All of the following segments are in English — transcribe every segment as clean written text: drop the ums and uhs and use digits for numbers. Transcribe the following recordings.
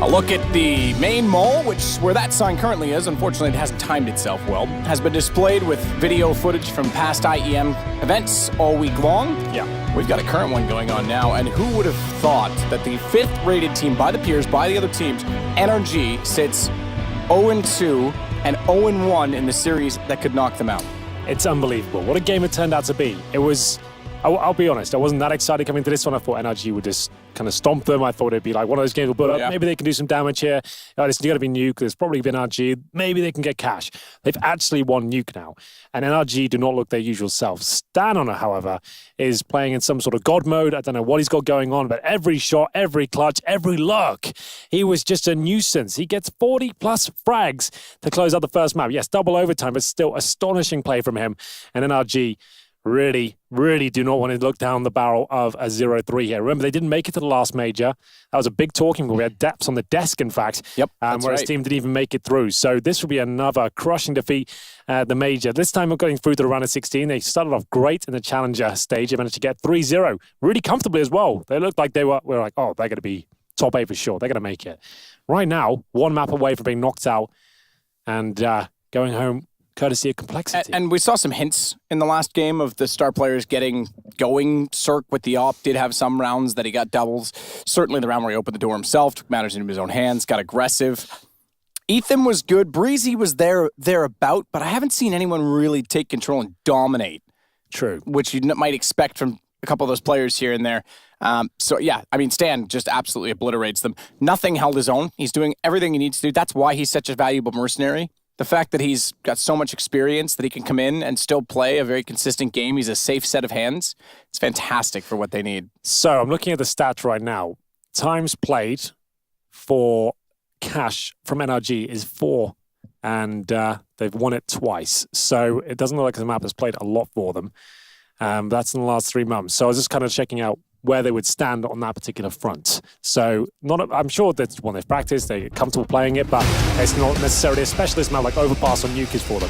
A look at the main mall, where that sign currently is, unfortunately it hasn't timed itself well, has been displayed with video footage from past IEM events all week long. Yeah. We've got a current one going on now, and who would have thought that the 5th rated team by the peers, by the other teams, NRG, sits 0-2 and 0-1 in the series that could knock them out. It's unbelievable. What a game it turned out to be. It was, I'll be honest, I wasn't that excited coming to this one. I thought NRG would just kind of stomp them. I thought it'd be like one of those games we'll build up. Yeah. Maybe they can do some damage here. It's got to be Nuke. There's probably been NRG. Maybe they can get cash. They've actually won Nuke now. And NRG do not look their usual self. Stan, however, is playing in some sort of God mode. I don't know what he's got going on, but every shot, every clutch, every look, he was just a nuisance. He gets 40-plus frags to close out the first map. Yes, double overtime, but still astonishing play from him. And NRG really do not want to look down the barrel of a 0-3 here. Remember, they didn't make it to the last major. That was a big talking point. We had Deps on the desk, in fact. Yep, where his team didn't even make it through. So this will be another crushing defeat at the major. This time, we're getting through to the round of 16. They started off great in the challenger stage. They managed to get 3-0 really comfortably as well. They looked like we were like, oh, they're going to be top 8 for sure. They're going to make it. Right now, one map away from being knocked out and going home courtesy of CompLexity. And we saw some hints in the last game of the star players getting going. Cirque with the op did have some rounds that he got doubles. Certainly the round where he opened the door himself, took matters into his own hands, got aggressive. Ethan was good. Breezy was thereabout, but I haven't seen anyone really take control and dominate. True. Which you might expect from a couple of those players here and there. So yeah, I mean, Stan just absolutely obliterates them. Nothing held his own. He's doing everything he needs to do. That's why he's such a valuable mercenary. The fact that he's got so much experience that he can come in and still play a very consistent game. He's a safe set of hands. It's fantastic for what they need. So I'm looking at the stats right now. Times played for Cash from NRG is 4, and they've won it twice. So it doesn't look like the map has played a lot for them. That's in the last 3 months. So I was just kind of checking out where they would stand on that particular front. So I'm sure that's when they've practiced, they're comfortable playing it, but it's not necessarily a specialist map like Overpass or Nuke is for them.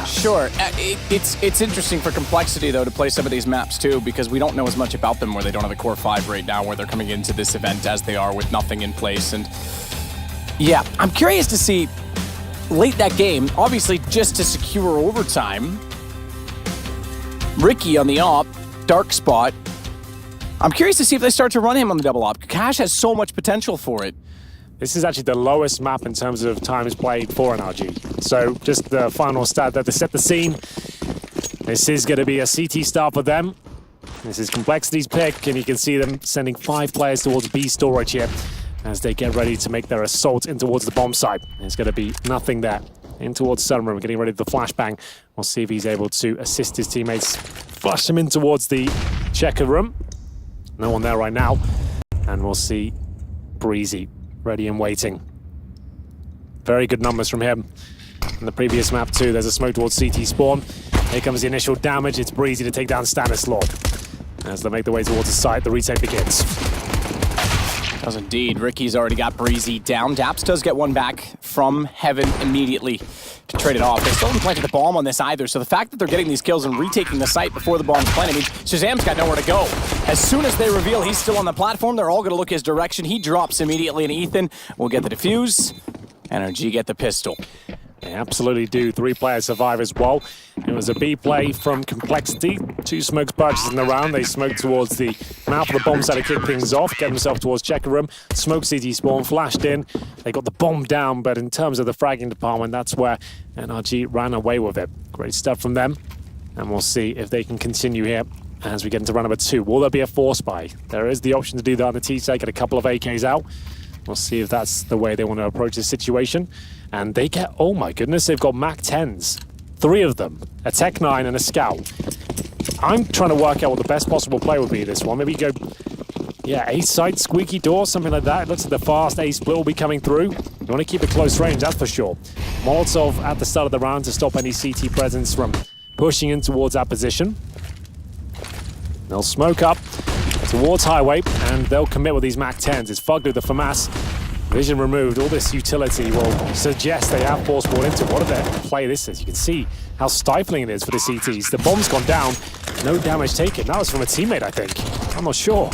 Sure. It's interesting for CompLexity, though, to play some of these maps, too, because we don't know as much about them where they don't have a core 5 right now, where they're coming into this event as they are with nothing in place. And yeah, I'm curious to see late that game, obviously just to secure overtime, Ricky on the op, dark spot. I'm curious to see if they start to run him on the double op. Cash has so much potential for it. This is actually the lowest map in terms of times played for NRG. So just the final stat that to set the scene. This is going to be a CT start for them. This is CompLexity's pick, and you can see them sending 5 players towards B storage here as they get ready to make their assault in towards the bomb site. There's going to be nothing there. In towards Sunroom, getting ready for the flashbang. We'll see if he's able to assist his teammates. Flush him in towards the checker room. No one there right now. And we'll see Breezy ready and waiting. Very good numbers from him. In the previous map too, there's a smoke towards CT spawn. Here comes the initial damage. It's Breezy to take down Stanislaw. As they make their way towards the site, the retake begins. Does indeed. Ricky's already got Breezy down. Daps does get one back from Heaven immediately to trade it off. They still haven't planted the bomb on this either, so the fact that they're getting these kills and retaking the site before the bomb's planted means Shazam's got nowhere to go. As soon as they reveal he's still on the platform, they're all going to look his direction. He drops immediately, and Ethan will get the defuse. NRG get the pistol. They absolutely do. 3 players survive as well. It was a B play from CompLexity. 2 smokes purchased in the round. They smoked towards the mouth of the bomb site to kick things off, get themselves towards checker room. Smoke CT spawn, flashed in. They got the bomb down, but in terms of the fragging department, that's where NRG ran away with it. Great stuff from them. And we'll see if they can continue here as we get into round number 2. Will there be a force buy? There is the option to do that on the T side, get a couple of AKs out. We'll see if that's the way they want to approach this situation. And they get, oh my goodness, they've got Mac 10s. 3 of them, a Tech 9 and a Scout. I'm trying to work out what the best possible play would be this one. Maybe go, yeah, ace side, squeaky door, something like that. It looks like the fast ace split will be coming through. You want to keep it close range, that's for sure. Molotov at the start of the round to stop any CT presence from pushing in towards that position. They'll smoke up towards highway, and they'll commit with these Mac 10s. It's Fuglu, the FAMAS. Vision removed. All this utility will suggest they have force ball into what a play this is. You can see how stifling it is for the CTs. The bomb's gone down. No damage taken. That was from a teammate, I think. I'm not sure.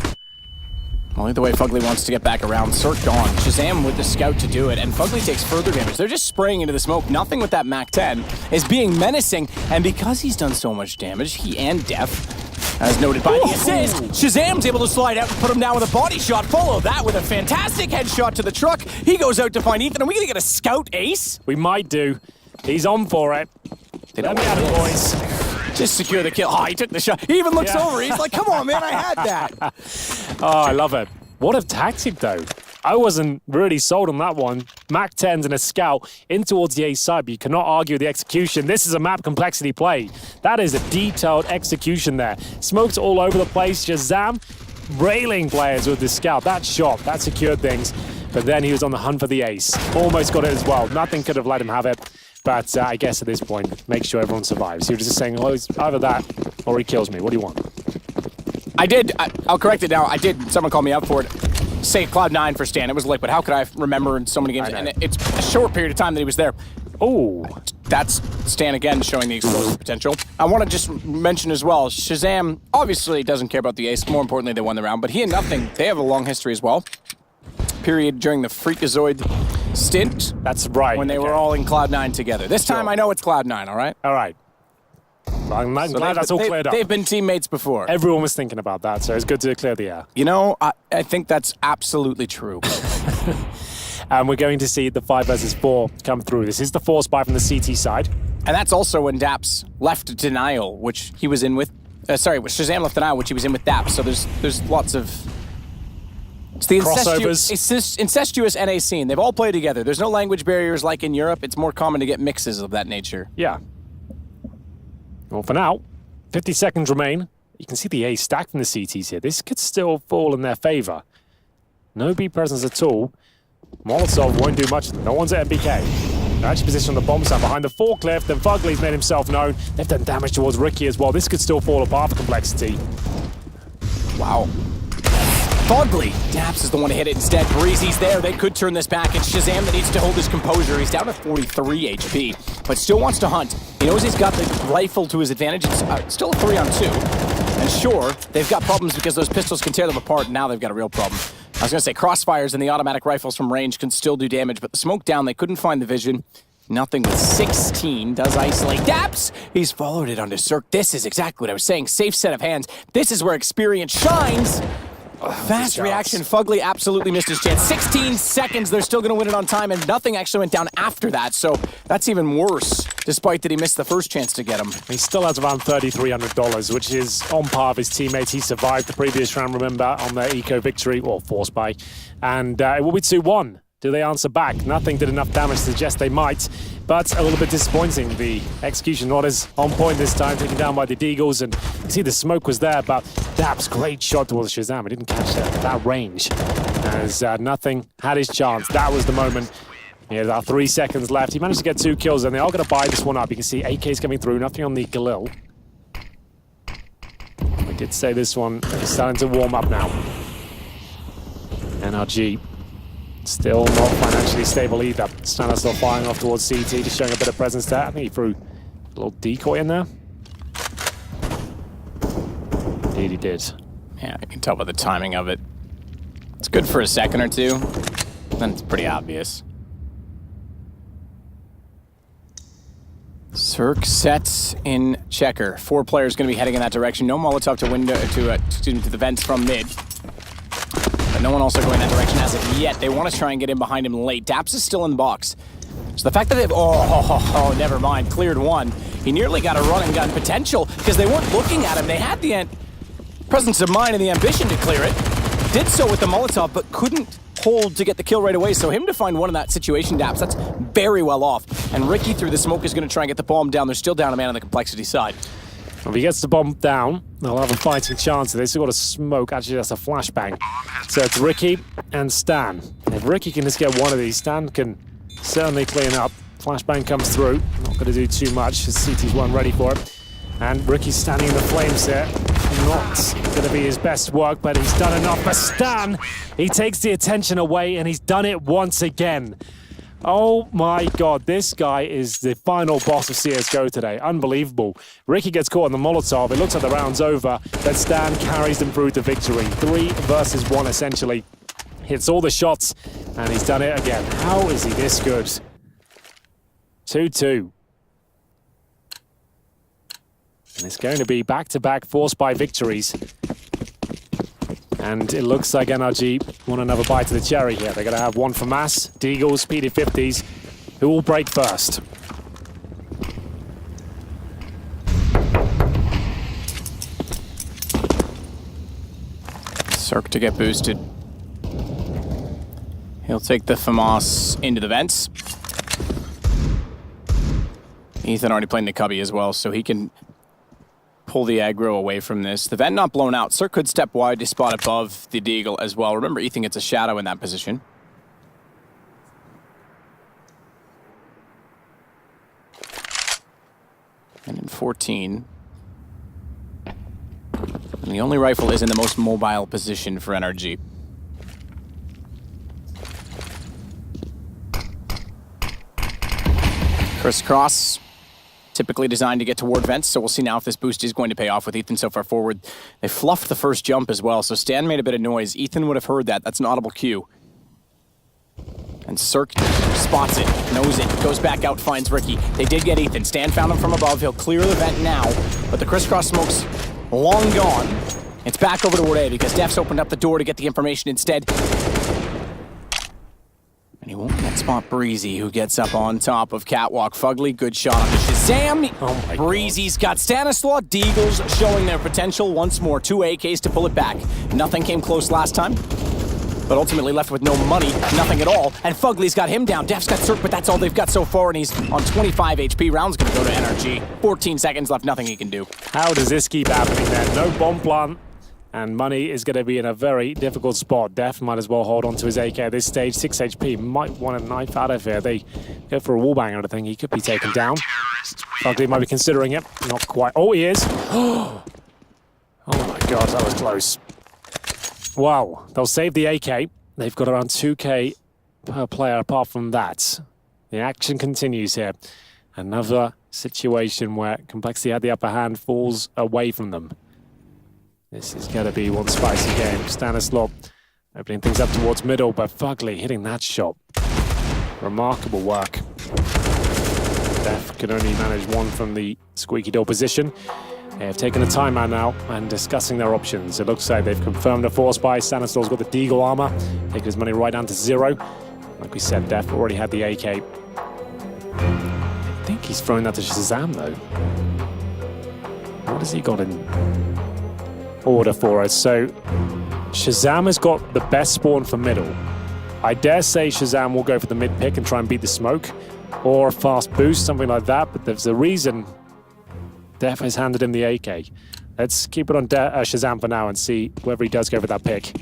Well, either way, Fugly wants to get back around. Cirque gone. Shazam with the scout to do it, and Fugly takes further damage. They're just spraying into the smoke. Nothing with that MAC-10 is being menacing, and because he's done so much damage, he and Def, as noted by the assist, Shazam's able to slide out and put him down with a body shot. Follow that with a fantastic headshot to the truck. He goes out to find Ethan. Are we going to get a scout ace? We might do. He's on for it. Let me at it, boys. Just secure the kill. Oh, he took the shot. He even looks over. He's like, come on, man, I had that. Oh, I love it. What a tactic, though. I wasn't really sold on that one. MAC-10s and a scout in towards the A side, but you cannot argue the execution. This is a map complexity play. That is a detailed execution there. Smokes all over the place. Shazam railing players with the scout. That shot, that secured things. But then he was on the hunt for the ace. Almost got it as well. Nothing could have let him have it. But I guess at this point, make sure everyone survives. He was just saying, well, it's either that or he kills me. What do you want? I did. I'll correct it now. I did. Someone called me out for it. Say Cloud9 for Stan. It was Liquid. How could I remember in so many games? And it's a short period of time that he was there. Oh. That's Stan again showing the explosive potential. I want to just mention as well, Shazam obviously doesn't care about the ace. More importantly, they won the round. But he and Nothing, they have a long history as well. Period during the Freakazoid stint. That's right. When they were all in Cloud9 together. This time I know it's Cloud9, all right? All right. I'm glad that's all cleared up. They've been teammates before. Everyone was thinking about that, so it's good to clear the air. You know, I think that's absolutely true. And we're going to see the 5 versus 4 come through. This is the force buy from the CT side. And that's also when Daps left Denial, which he was in with... Shazam left Denial, which he was in with Daps. So there's lots of... It's the incestuous NA scene. They've all played together. There's no language barriers like in Europe. It's more common to get mixes of that nature. Yeah. Well, for now, 50 seconds remain. You can see the A stacked in the CTs here. This could still fall in their favor. No B presence at all. Molotov won't do much. No one's at MBK. They're actually positioned on the bomb side behind the forklift, and Fugly's made himself known. They've done damage towards Ricky as well. This could still fall apart for Complexity. Wow. Fugly. Daps is the one to hit it instead. Breezy's there. They could turn this back. It's Shazam that needs to hold his composure. He's down to 43 HP, but still wants to hunt. He knows he's got the rifle to his advantage. It's still a 3-on-2. And sure, they've got problems because those pistols can tear them apart. Now they've got a real problem. I was going to say, crossfires and the automatic rifles from range can still do damage, but the smoke down, they couldn't find the vision. Nothing with 16 does isolate Daps. He's followed it onto Cirque. This is exactly what I was saying. Safe set of hands. This is where experience shines. Fast reaction. Fugly absolutely missed his chance. 16 seconds. They're still going to win it on time, and Nothing actually went down after that. So that's even worse, despite that he missed the first chance to get him. He still has around $3,300, which is on par with his teammates. He survived the previous round, remember, on their eco victory, or force buy. And it will be 2-1. Do they answer back? Nothing did enough damage to suggest they might, but a little bit disappointing. The execution not as on point this time, taken down by the Deagles, and you see the smoke was there, but Daps, great shot towards Shazam. He didn't catch that range, as Nothing had his chance. That was the moment. He had about 3 seconds left. He managed to get 2 kills, and they are going to buy this one up. You can see AK's coming through, nothing on the Galil. We did say this one is starting to warm up now. NRG. Still not financially stable either. Stanley still firing off towards CT, just showing a bit of presence there. I think he threw a little decoy in there. Indeed he did. Yeah, you can tell by the timing of it. It's good for a second or two, then it's pretty obvious. Cirque sets in checker. 4 players going to be heading in that direction. No Molotov to the vents from mid. But no one also going that direction as of yet. They want to try and get in behind him late. Daps is still in the box. So the fact that they've... never mind. Cleared one. He nearly got a run and gun potential because they weren't looking at him. They had the presence of mind and the ambition to clear it. Did so with the Molotov, but couldn't hold to get the kill right away. So him to find one in that situation, Daps, that's very well off. And Ricky through the smoke is going to try and get the bomb down. They're still down a man on the Complexity side. If he gets the bomb down, they'll have a fighting chance. They've still got a smoke. Actually, that's a flashbang. So it's Ricky and Stan. If Ricky can just get one of these, Stan can certainly clean up. Flashbang comes through. Not going to do too much. His CT's one ready for it. And Ricky's standing in the flames there. Not going to be his best work, but he's done enough for Stan. He takes the attention away, and he's done it once again. Oh my God, this guy is the final boss of CSGO today. Unbelievable. Ricky gets caught in the Molotov. It looks like the round's over, but Stan carries them through to victory. 3 versus 1, essentially. Hits all the shots, and he's done it again. How is he this good? 2-2. And it's going to be back-to-back force buy victories. And it looks like NRG want another bite to the cherry here. They're going to have one for Mass, Deagles, PD50s, who will break first. Cirque to get boosted. He'll take the FAMAS into the vents. Ethan already playing the cubby as well, so he can pull the aggro away from this. The vent not blown out. Cirque could step wide to spot above the Deagle as well. Remember, Ethan gets a shadow in that position. And in 14. And the only rifle is in the most mobile position for NRG. Crisscross. Typically designed to get toward vents, so we'll see now if this boost is going to pay off with Ethan so far forward. They fluffed the first jump as well, so Stan made a bit of noise. Ethan would have heard that. That's an audible cue. And Cirque spots it, knows it, goes back out, finds Ricky. They did get Ethan. Stan found him from above. He'll clear the vent now, but the crisscross smoke's long gone. It's back over toward A because Def's opened up the door to get the information instead. And he won't get spot Breezy, who gets up on top of Catwalk. Fugly, good shot on the Shazam. Oh my Breezy's got Stanislaw. Deagles showing their potential once more. 2 AKs to pull it back. Nothing came close last time, but ultimately left with no money, nothing at all. And Fugly's got him down. Def's got Cirque, but that's all they've got so far, and he's on 25 HP. Round's gonna go to NRG. 14 seconds left, nothing he can do. How does this keep happening then? No bomb plant. And Money is going to be in a very difficult spot. Def might as well hold on to his AK at this stage. 6 HP, might want a knife out of here. They go for a wallbanger, I think. He could be taken down. Fugly might be considering it. Not quite. Oh, he is. Oh my God, that was close. Wow, they'll save the AK. They've got around 2K per player apart from that. The action continues here. Another situation where CompLexity had the upper hand falls away from them. This is going to be one spicy game. Stanislaw opening things up towards middle, but Fugly hitting that shot. Remarkable work. Def can only manage one from the squeaky door position. They have taken a timeout now and discussing their options. It looks like they've confirmed a force buy. Stanislaw's got the Deagle armor, taking his money right down to 0. Like we said, Def already had the AK. I think he's throwing that to Shazam, though. What has he got in order for us? So Shazam has got the best spawn for middle. I dare say Shazam will go for the mid pick and try and beat the smoke, or a fast boost, something like that, but there's a reason Def has handed him the AK. Let's keep it on Shazam for now and see whether he does go for that pick.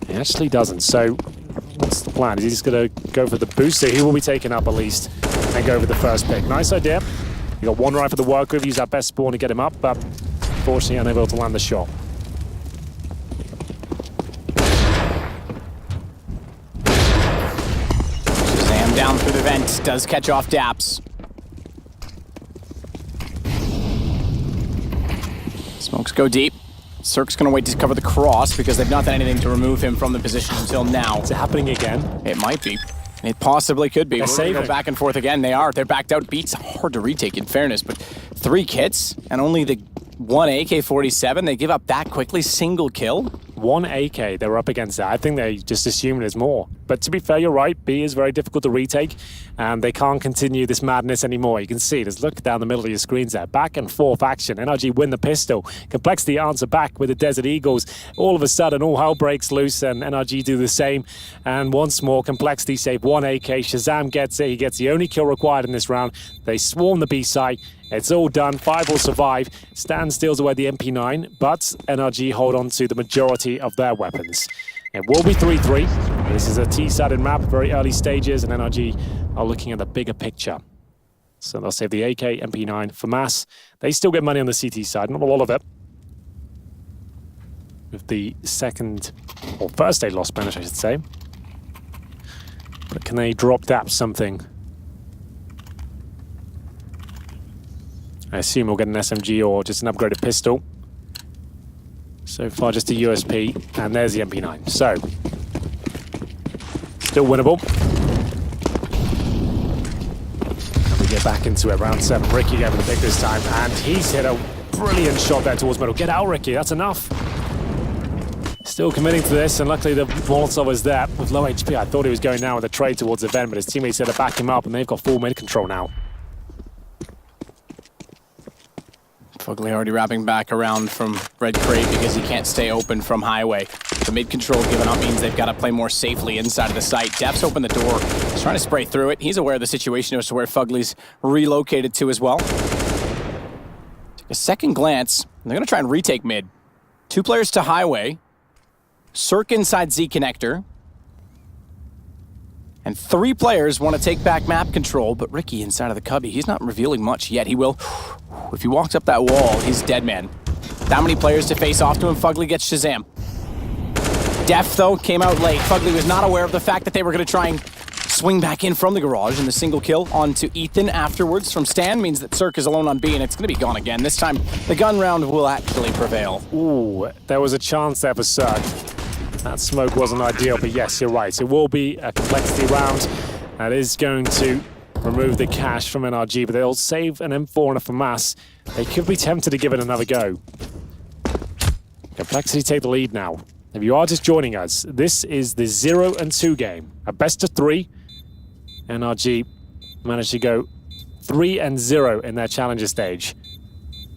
He actually doesn't, so what's the plan? Is he just going to go for the boost? So he will be taken up at least and go for the first pick. Nice idea. You got one rifle to work with, use that best spawn to get him up, but unfortunately unable to land the shot. Shazam down through the vent, does catch off Daps. Smokes go deep. Cirque's gonna wait to cover the cross because they've not done anything to remove him from the position until now. Is it happening again? It might be. It possibly could be. They're We're gonna go back and forth again. They are. They're backed out. Beats hard to retake, in fairness, but 3 kits and only the 1 AK-47. They give up that quickly. Single kill. 1 AK, they're up against that. I think they just assume there's more. But to be fair, you're right. B is very difficult to retake, and they can't continue this madness anymore. You can see, just look down the middle of your screens there. Back and forth action. NRG win the pistol. CompLexity answer back with the Desert Eagles. All of a sudden, all hell breaks loose, and NRG do the same. And once more, CompLexity save 1 AK. Shazam gets it. He gets the only kill required in this round. They swarm the B site. It's all done. 5 will survive. Stan steals away the MP9, but NRG hold on to the majority of their weapons. It will be 3-3. This is a T-sided map, very early stages, and NRG are looking at the bigger picture. So they'll save the AK, MP9 for Mass. They still get money on the CT side, not a lot of it. with the second, or first stage lost Spanish, I should say. But can they drop DAP something? I assume we'll get an SMG or just an upgraded pistol. So far just a USP, and there's the MP9. So, still winnable. And we get back into it, round 7. Ricky getting the pick this time, and he's hit a brilliant shot there towards middle. Get out, Ricky, that's enough. Still committing to this, and luckily the Molotov was there with low HP. I thought he was going down with a trade towards the vent, but his teammates said to back him up, and they've got full mid control now. Fugly already wrapping back around from Red Crate because he can't stay open from Highway. The mid control given up means they've got to play more safely inside of the site. Def's opened the door. He's trying to spray through it. He's aware of the situation as to where Fugly's relocated to as well. Take a second glance. They're going to try and retake mid. 2 players to Highway. Cirque inside Z connector. And 3 players want to take back map control, but Ricky inside of the cubby, he's not revealing much yet. He will. If he walks up that wall, he's dead man. That many players to face off to him. Fugly gets Shazam. Def, though, came out late. Fugly was not aware of the fact that they were going to try and swing back in from the garage, and the single kill onto Ethan afterwards from Stan means that Cirque is alone on B, and it's going to be gone again. This time, the gun round will actually prevail. Ooh, there was a chance there for Cirque. That smoke wasn't ideal, but yes, you're right. It will be a complexity round. That is going to remove the cash from NRG, but they'll save an M4 and a FAMAS. They could be tempted to give it another go. Complexity take the lead now. If you are just joining us, this is the 0-2 game. A best of 3. NRG managed to go 3-0 in their challenger stage.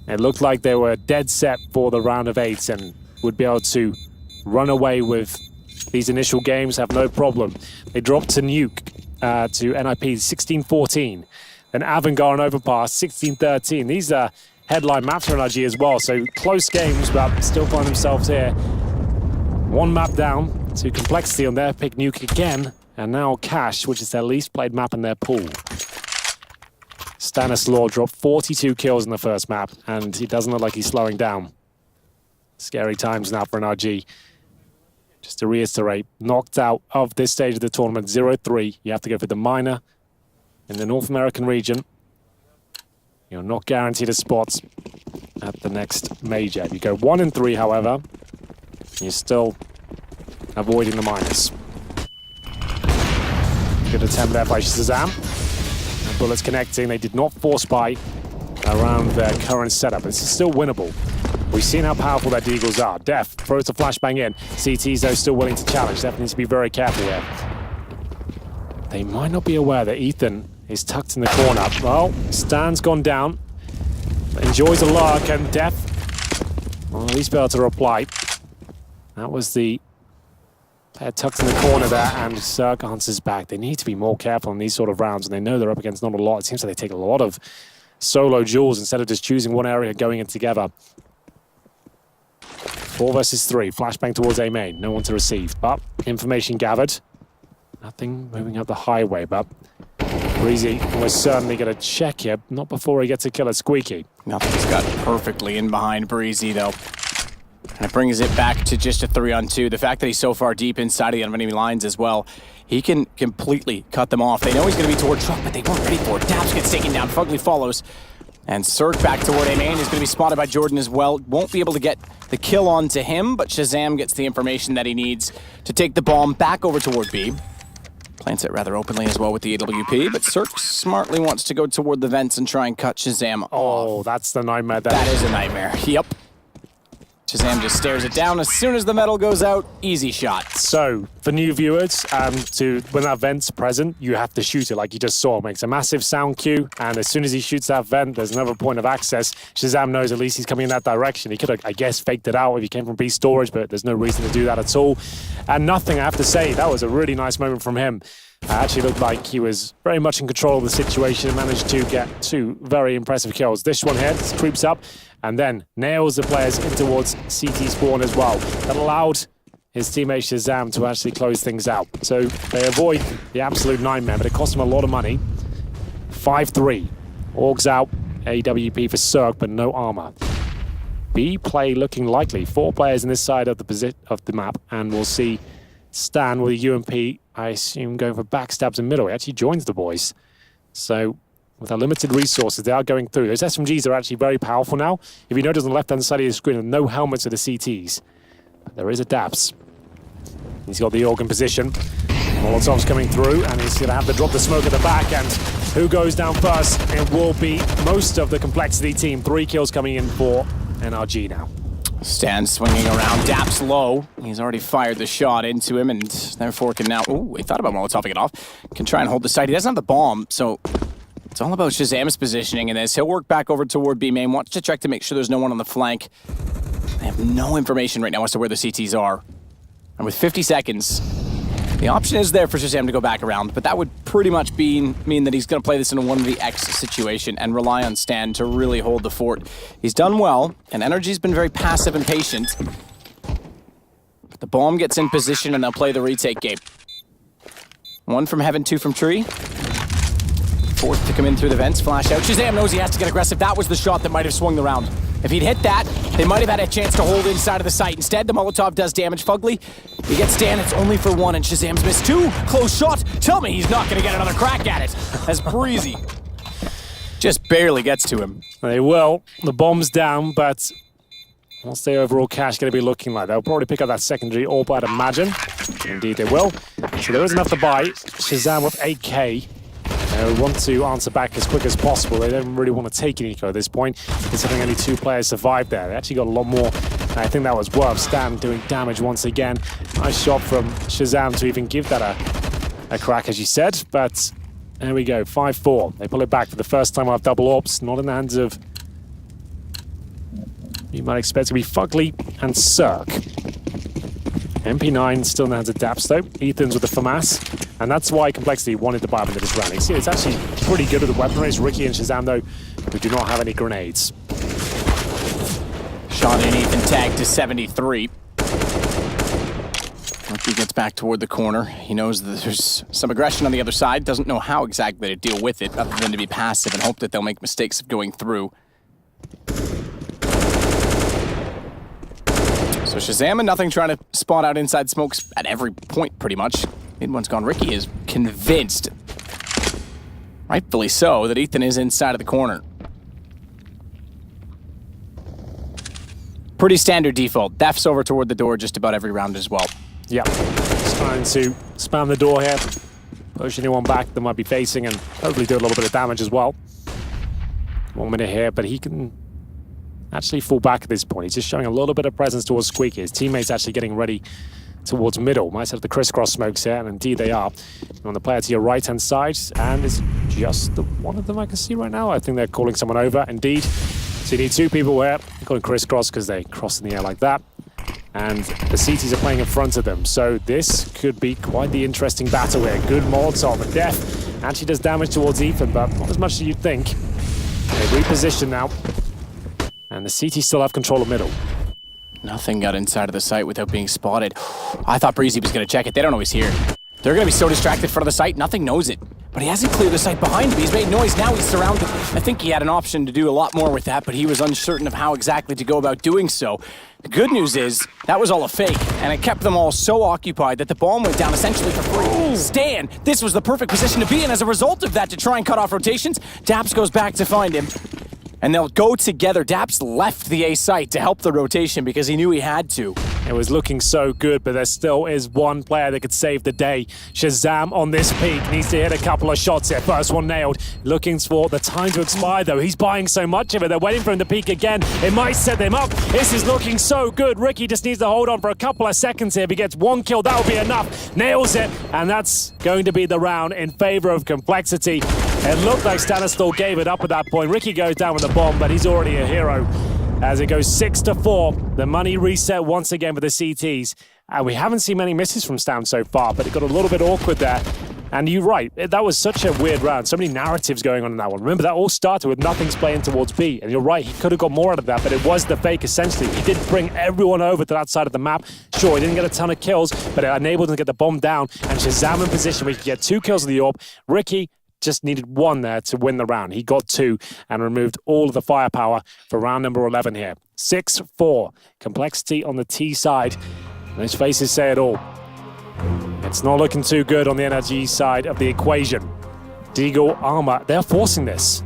It looked like they were dead set for the round of 8 and would be able to run away with these initial games, have no problem. They dropped to Nuke, to NIP 16-14. Then Avangar and Overpass 16-13. These are headline maps for NRG as well, so close games, but still find themselves here. 1 map down to Complexity on their pick, Nuke again, and now Cash, which is their least played map in their pool. Stanislaw dropped 42 kills in the first map, and he doesn't look like he's slowing down. Scary times now for NRG. Just to reiterate, knocked out of this stage of the tournament, 0-3. You have to go for the minor in the North American region. You're not guaranteed a spot at the next major. If you go 1-3, however, you're still avoiding the minors. Good attempt there by Shazam. And bullets connecting. They did not force buy around their current setup. This is still winnable. We've seen how powerful their Deagles are. Def throws the flashbang in. CT's though still willing to challenge. Def needs to be very careful here. They might not be aware that Ethan is tucked in the corner. Well, Stan's gone down. Enjoys a lark, and Def will at least be able to reply. That was the player tucked in the corner there, and Cirque answers back. They need to be more careful in these sort of rounds, and they know they're up against not a lot. It seems like they take a lot of solo duels instead of just choosing one area and going in together. 4 versus 3. Flashbang towards A main. No one to receive, but information gathered. Nothing moving up the highway, but Breezy was certainly going to check here. Not before he gets a kill at Squeaky. Nothing's got perfectly in behind Breezy, though. And it brings it back to just a 3-on-2. The fact that he's so far deep inside of the enemy lines as well, he can completely cut them off. They know he's going to be toward truck, but they weren't ready for it. Daps gets taken down. Fugly follows. And Cirque back toward A main is going to be spotted by Jordan as well. Won't be able to get the kill onto him, but Shazam gets the information that he needs to take the bomb back over toward B. Plants it rather openly as well with the AWP, but Cirque smartly wants to go toward the vents and try and cut Shazam off. Oh, that's the nightmare there. That is a nightmare. Yep. Shazam just stares it down. As soon as the metal goes out, easy shot. So, for new viewers, when that vent's present, you have to shoot it like you just saw. It makes a massive sound cue, and as soon as he shoots that vent, there's another point of access. Shazam knows at least he's coming in that direction. He could have, I guess, faked it out if he came from B storage, but there's no reason to do that at all. And nothing, I have to say, that was a really nice moment from him. Actually looked like he was very much in control of the situation and managed to get 2 very impressive kills. This one here creeps up and then nails the players in towards CT spawn as well. That allowed his teammate Shazam to actually close things out. So they avoid the absolute nightmare, but it cost him a lot of money. 5-3. Orgs out, AWP for Cirque, but no armor. B play looking likely. 4 players in this side of the map, and we'll see Stan with a UMP, I assume, going for backstabs in middle. He actually joins the boys. So with our limited resources, they are going through. Those SMGs are actually very powerful now. If you notice on the left-hand side of the screen, no helmets of the CTs. But there is a Daps. He's got the organ position. Molotov's coming through, and he's going to have to drop the smoke at the back. And who goes down first? It will be most of the CompLexity team. 3 kills coming in for NRG now. Stan swinging around, Daps low. He's already fired the shot into him, and therefore can now... Ooh, he thought about Molotoving it off. Can try and hold the site. He doesn't have the bomb, so it's all about Shazam's positioning in this. He'll work back over toward B main. Wants to check to make sure there's no one on the flank. I have no information right now as to where the CTs are. And with 50 seconds, the option is there for Shazam to go back around, but that would pretty much mean that he's going to play this in a 1v X situation and rely on Stan to really hold the fort. He's done well, and NRG's been very passive and patient. But the bomb gets in position, and they'll play the retake game. 1 from Heaven, 2 from Tree. 4th to come in through the vents, flash out. Shazam knows he has to get aggressive. That was the shot that might have swung the round. If he'd hit that, they might have had a chance to hold inside of the site. Instead, the Molotov does damage. Fugly, he gets Stan. It's only for 1, and Shazam's missed 2. Close shot. Tell me he's not going to get another crack at it. As Breezy just barely gets to him. They will. The bomb's down, but what's their overall cash going to be looking like? They'll probably pick up that secondary AWP, I'd imagine. Indeed, they will. So there is enough to buy. Shazam with 8K. They want to answer back as quick as possible. They don't really want to take an eco at this point, considering only 2 players survived there. They actually got a lot more. I think that was worth. Stan doing damage once again. Nice shot from Shazam to even give that a crack, as you said. But there we go, 5-4. They pull it back for the first time off double AWPs. Not in the hands of, you might expect to be Fugly and Cirque. MP9 still in the hands of Daps though. Ethan's with the FAMAS. And that's why CompLexity wanted to buy up into this round. You see, it's actually pretty good with the weaponry. It's Ricky and Shazam though, who do not have any grenades. Shot in, Ethan tagged to 73. Ricky gets back toward the corner. He knows that there's some aggression on the other side. Doesn't know how exactly to deal with it, other than to be passive and hope that they'll make mistakes of going through. So Shazam and nothing trying to spot out inside smokes at every point, pretty much. Mid one's gone. Ricky is convinced, rightfully so, that Ethan is inside of the corner. Pretty standard default. Def's over toward the door just about every round as well. Yeah, just trying to spam the door here. Push anyone back that might be facing and hopefully do a little bit of damage as well. 1 minute here, but he can actually fall back at this point. He's just showing a little bit of presence towards Squeaky. His teammates actually getting ready towards middle. Might have the crisscross smokes here, and indeed they are. On the player to your right-hand side, and it's just the one of them I can see right now. I think they're calling someone over, indeed. So you need 2 people here. They're calling crisscross because they cross in the air like that. And the CTs are playing in front of them. So this could be quite the interesting battle here. Good Molotov, and Def actually does damage towards Ethan, but not as much as you'd think. They reposition now. And the CT still have control of middle. Nothing got inside of the site without being spotted. I thought Breezy was going to check it. They don't know he's here. They're going to be so distracted in front of the site, nothing knows it. But he hasn't cleared the site behind him. He's made noise. Now he's surrounded. I think he had an option to do a lot more with that, but he was uncertain of how exactly to go about doing so. The good news is that was all a fake, and it kept them all so occupied that the bomb went down essentially for free. Stan, this was the perfect position to be in as a result of that to try and cut off rotations. Daps goes back to find him. And they'll go together. Daps left the A site to help the rotation because he knew he had to. It was looking so good, but there still is one player that could save the day. Shazam on this peak needs to hit a couple of shots here. First one nailed. Looking for the time to expire though. He's buying so much of it. They're waiting for him to peak again. It might set them up. This is looking so good. Ricky just needs to hold on for a couple of seconds here. If he gets 1 kill, that'll be enough. Nails it, and that's going to be the round in favor of CompLexity. It looked like Stanislau gave it up at that point. Ricky goes down with the bomb, but he's already a hero. As it goes 6-4, the money reset once again for the CTs. And we haven't seen many misses from Stan so far, but it got a little bit awkward there. And you're right, that was such a weird round. So many narratives going on in that one. Remember, that all started with nothing's playing towards B. And you're right, he could have got more out of that, but it was the fake, essentially. He did bring everyone over to that side of the map. Sure, he didn't get a ton of kills, but it enabled him to get the bomb down. And Shazam in position where he could get 2 kills with the AWP. Ricky just needed 1 there to win the round. He got 2 and removed all of the firepower for round number 11 here. 6-4. CompLexity on the T side. Those faces say it all. It's not looking too good on the NRG side of the equation. Deagle, Armor, they're forcing this.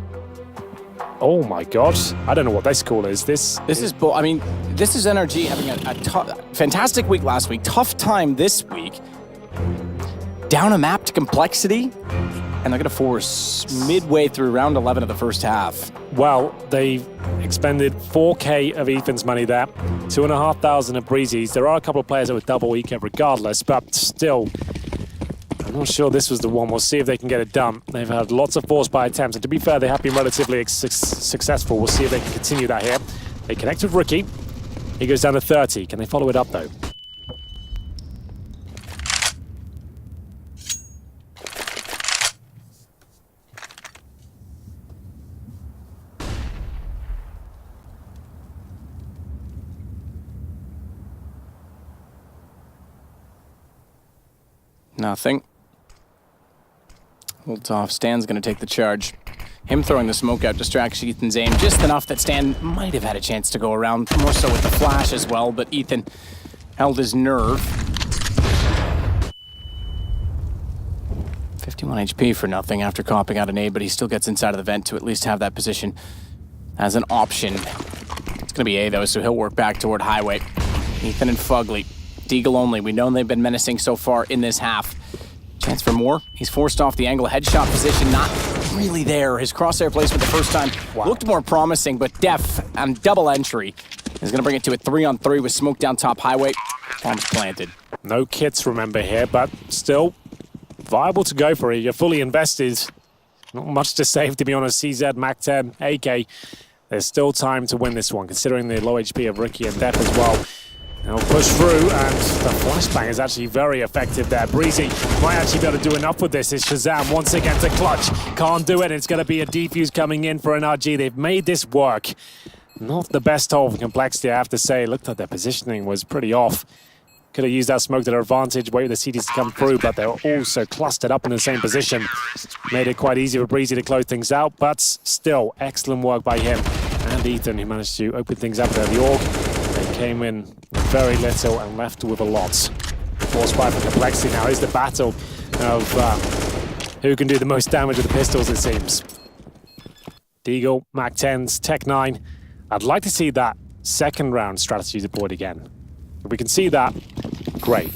Oh my god. I don't know what this call is. This is I mean, this is NRG having a fantastic week last week. Tough time this week. Down a map to CompLexity. And they're going to force midway through round 11 of the first half. Well, they've expended 4K of Ethan's money there, 2,500 of Breezy's. There are a couple of players that would double EK regardless, but still, I'm not sure this was the one. We'll see if they can get it done. They've had lots of force by attempts, and to be fair, they have been relatively successful. We'll see if they can continue that here. They connect with Rookie. He goes down to 30. Can they follow it up, though? Nothing. Holds off. Stan's going to take the charge. Him throwing the smoke out distracts Ethan's aim just enough that Stan might have had a chance to go around, more so with the flash as well, but Ethan held his nerve. 51 HP for nothing after copping out an A, but he still gets inside of the vent to at least have that position as an option. It's going to be A, though, so he'll work back toward Highway. Ethan and Fugly. Deagle only. We know they've been menacing so far in this half. Chance for more. He's forced off the angle. Headshot position not really there. His crosshair placement the first time looked more promising, but Def and double entry is going to bring it to a 3-on-3 with smoke down top Highway. Bombs planted. No kits, remember, here, but still viable to go for it. You're fully invested. Not much to save, to be honest. CZ, MAC-10, AK. There's still time to win this one, considering the low HP of Ricky and Def as well. They'll push through, and the flashbang is actually very effective there. Breezy might actually be able to do enough with this. It's Shazam once again to clutch. Can't do it. It's going to be a defuse coming in for NRG. They've made this work. Not the best of CompLexity, I have to say. Looked like their positioning was pretty off. Could have used that smoke to their advantage, wait for the CTs to come through, but they were also clustered up in the same position. Made it quite easy for Breezy to close things out, but still, excellent work by him. And Ethan, who managed to open things up there. The AUG, they came in with very little and left with a lot. Force fire for CompLexity now is the battle of who can do the most damage with the pistols, it seems. Deagle, MAC-10s, Tech-9. I'd like to see that second round strategy deployed again. If we can see that, great.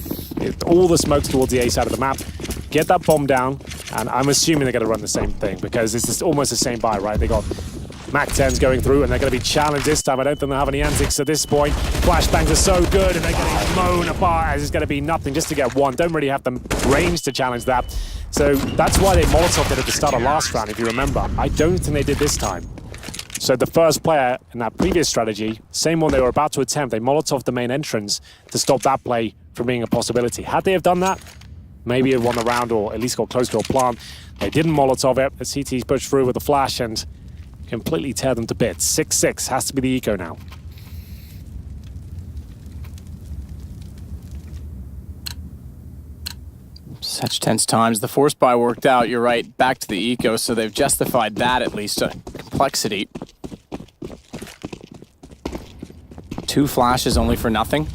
All the smokes towards the A side of the map. Get that bomb down, and I'm assuming they're going to run the same thing because it's just almost the same buy, right? They got MAC-10s going through, and they're going to be challenged this time. I don't think they'll have any antics at this point. Flashbangs are so good, and they're getting mown apart as it's going to be nothing just to get one. Don't really have the range to challenge that. So that's why they Molotov it at the start of last round, if you remember. I don't think they did this time. So the first player in that previous strategy, same one they were about to attempt, they Molotov the main entrance to stop that play from being a possibility. Had they have done that, maybe it won the round or at least got close to a plant. They didn't Molotov it. The CTs pushed through with a flash and completely tear them to bits. 6-6 has to be the eco now. Such tense times. The force buy worked out, you're right, back to the eco, so they've justified that at least. CompLexity. 2 flashes only for nothing.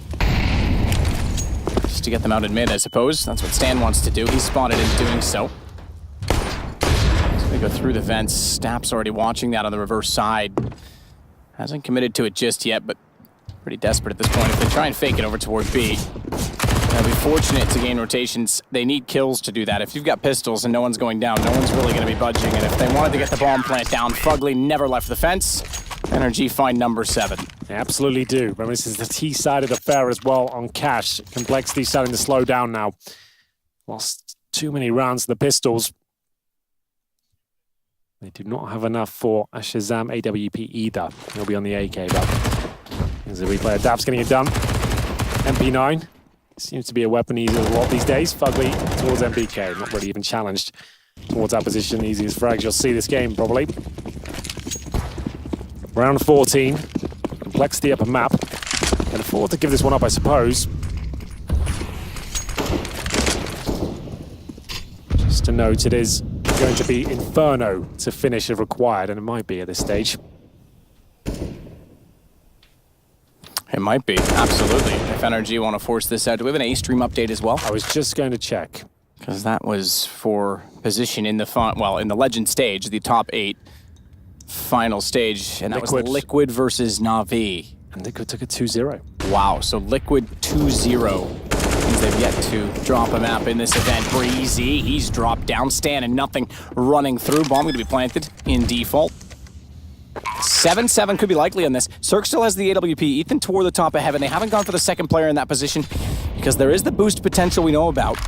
Just to get them out in mid, I suppose. That's what Stan wants to do. He's spotted in doing so. He's going to go through the vents. Snap's already watching that on the reverse side. Hasn't committed to it just yet, but pretty desperate at this point. If they try and fake it over toward B, they'll be fortunate to gain rotations. They need kills to do that. If you've got pistols and no one's going down, no one's really going to be budging. And if they wanted to get the bomb plant down, Fugly never left the fence. NRG find number 7. They absolutely do. Remember, this is the T-sided affair as well on cash. CompLexity starting to slow down now. Lost too many rounds to the pistols. They do not have enough for a Shazam AWP either. He'll be on the AK, but as a replayer, Dav's getting it done. MP9 seems to be a weapon easier a lot these days. Fugly towards MBK, not really even challenged towards that position. Easiest frags you'll see this game, probably. Round 14. CompLexity up a map. Can afford to give this one up, I suppose. Just to note, it is going to be Inferno to finish if required, and it might be at this stage. It might be, absolutely. If NRG want to force this out. Do we have an A-stream update as well? I was just going to check. Because that was for position in the in the Legend stage, the top 8 final stage, and that was Liquid versus Na'Vi. And Liquid took a 2-0. Wow, so Liquid 2-0. Means they've yet to drop a map in this event. Breezy, he's dropped down. Stan and nothing running through. Bomb going to be planted in default. 7-7 could be likely on this. Cirque still has the AWP. Ethan toward the top of Heaven. They haven't gone for the second player in that position because there is the boost potential we know about.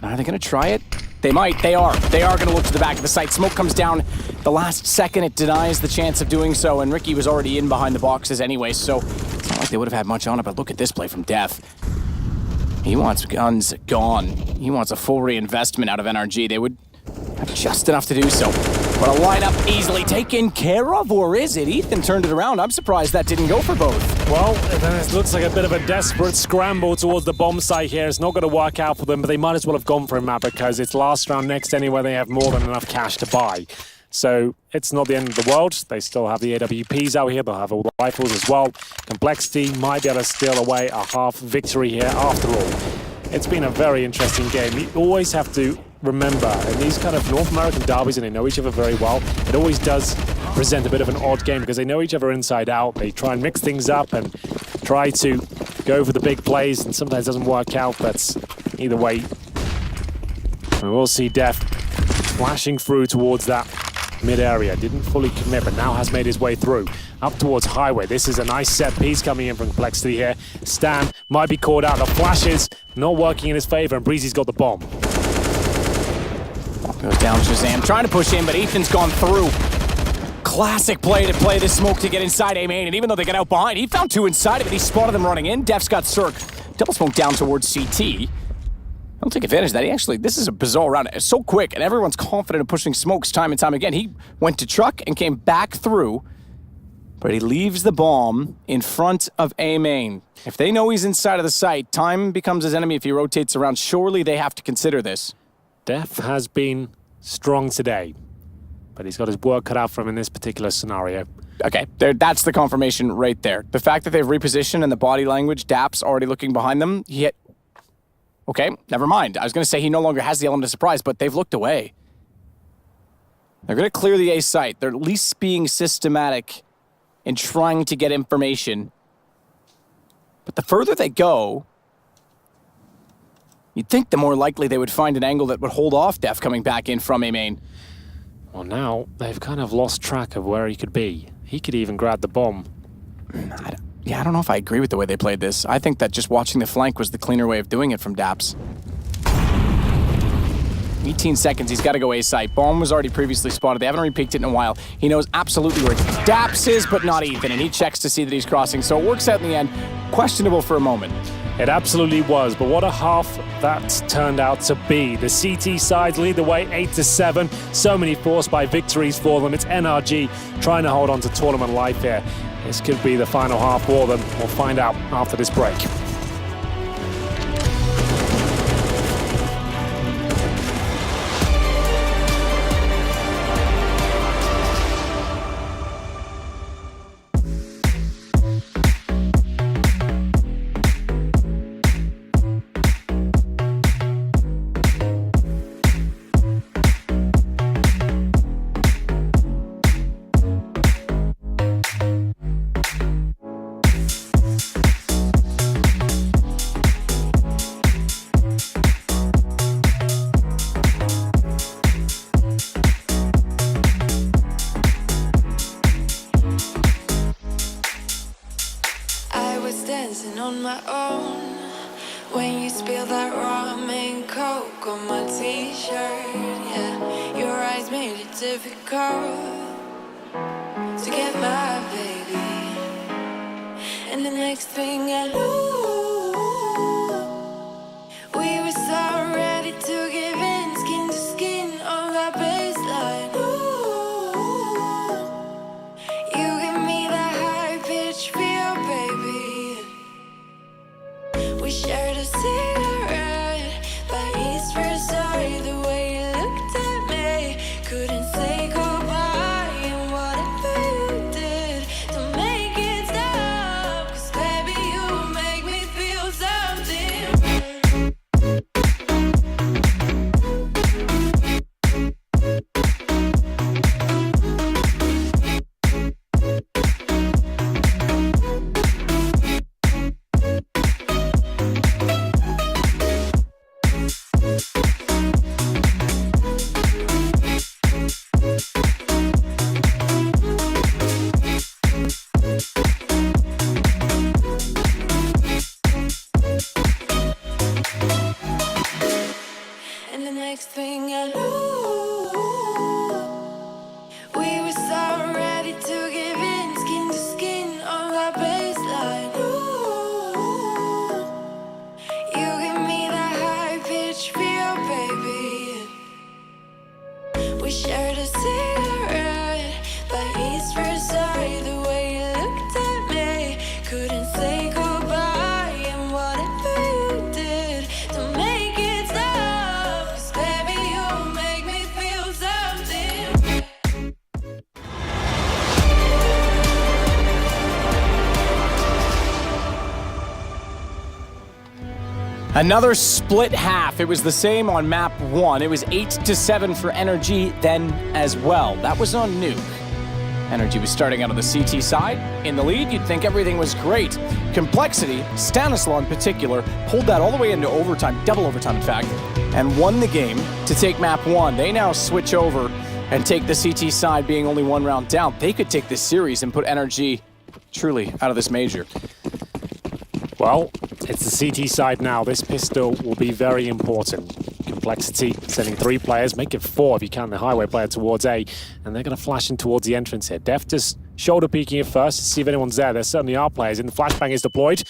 Are they going to try it? They might. They are. They are going to look to the back of the site. Smoke comes down the last second. It denies the chance of doing so, and Ricky was already in behind the boxes anyway, so it's not like they would have had much on it, but look at this play from Def. He wants guns gone. He wants a full reinvestment out of NRG. They would have just enough to do so. But a lineup easily taken care of, or is it? Ethan turned it around. I'm surprised that didn't go for both. Well, it looks like a bit of a desperate scramble towards the bomb site here. It's not going to work out for them, but they might as well have gone for him now because it's last round next anyway. They have more than enough cash to buy. So it's not the end of the world. They still have the AWPs out here. They'll have all the rifles as well. CompLexity might be able to steal away a half victory here after all. It's been a very interesting game. You always have to remember, in these kind of North American derbies, and they know each other very well, it always does present a bit of an odd game because they know each other inside out. They try and mix things up and try to go for the big plays, and sometimes it doesn't work out, but either way, we will see Def flashing through towards that mid-area. Didn't fully commit, but now has made his way through. Up towards Highway. This is a nice set piece coming in from CompLexity here. Stan might be caught out. The flashes not working in his favor, and Breezy's got the bomb. Goes down Shazam, trying to push in, but Ethan's gone through. Classic play to play this smoke to get inside A main, and even though they get out behind, he found 2 inside of it. He spotted them running in. Def's got Cirque. Double smoke down towards CT. He'll take advantage of that. This is a bizarre round. It's so quick, and everyone's confident in pushing smokes time and time again. He went to truck and came back through, but he leaves the bomb in front of A main. If they know he's inside of the site, time becomes his enemy if he rotates around. Surely they have to consider this. Def has been strong today, but he's got his work cut out for him in this particular scenario. Okay, that's the confirmation right there. The fact that they've repositioned and the body language, Dap's already looking behind them, okay, never mind. I was going to say he no longer has the element of surprise, but they've looked away. They're going to clear the A site. They're at least being systematic in trying to get information. But the further they go, you'd think the more likely they would find an angle that would hold off Def coming back in from A main. Well, now they've kind of lost track of where he could be. He could even grab the bomb. I don't know if I agree with the way they played this. I think that just watching the flank was the cleaner way of doing it from Daps. 18 seconds, he's got to go A site. Bomb was already previously spotted. They haven't re-peeked it in a while. He knows absolutely where Daps is, but not Ethan, and he checks to see that he's crossing. So it works out in the end. Questionable for a moment. It absolutely was, but what a half that turned out to be. The CT sides lead the way 8-7. So many forced by victories for them. It's NRG trying to hold on to tournament life here. This could be the final half for them. We'll find out after this break. On my own, when you spill that rum and coke on my t-shirt, yeah, your eyes made it difficult to get my baby. And the next thing I knew, we were so ready to give in, skin to skin on that baseline. Ooh, you give me that high-pitched feel, baby. We shared a cigarette by East Versailles. The way you looked at me, couldn't say goodbye. And whatever you did to make it stop, 'cause baby, you Another split half. It was the same on map 1. It was 8-7 for NRG then as well. That was on Nuke. NRG was starting out on the CT side. In the lead, you'd think everything was great. CompLexity, Stanislaw in particular, pulled that all the way into overtime, double overtime in fact, and won the game to take map 1. They now switch over and take the CT side being only one round down. They could take this series and put NRG truly out of this major. Well, it's the CT side now. This pistol will be very important. CompLexity sending 3 players, make it 4 if you count the highway player towards A, and they're going to flash in towards the entrance here. Def just shoulder peeking it first to see if anyone's there. There certainly are players, and the flashbang is deployed.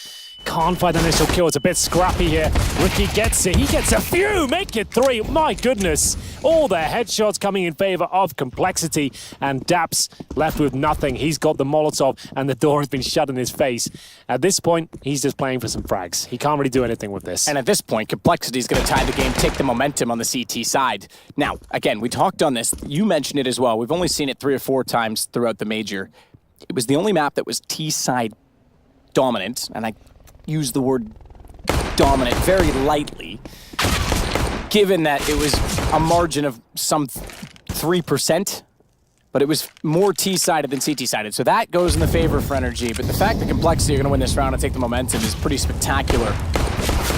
Can't find the initial kill. It's a bit scrappy here. Ricky gets it. He gets a few. Make it 3. My goodness. All the headshots coming in favor of CompLexity. And Daps left with nothing. He's got the Molotov and the door has been shut in his face. At this point, he's just playing for some frags. He can't really do anything with this. And at this point, CompLexity is going to tie the game, take the momentum on the CT side. Now, again, we talked on this. You mentioned it as well. We've only seen it 3 or 4 times throughout the major. It was the only map that was T-side dominant, and I use the word dominant very lightly, given that it was a margin of some 3%, but it was more T-sided than CT-sided. So that goes in the favor for NRG, but the fact that CompLexity are going to win this round and take the momentum is pretty spectacular.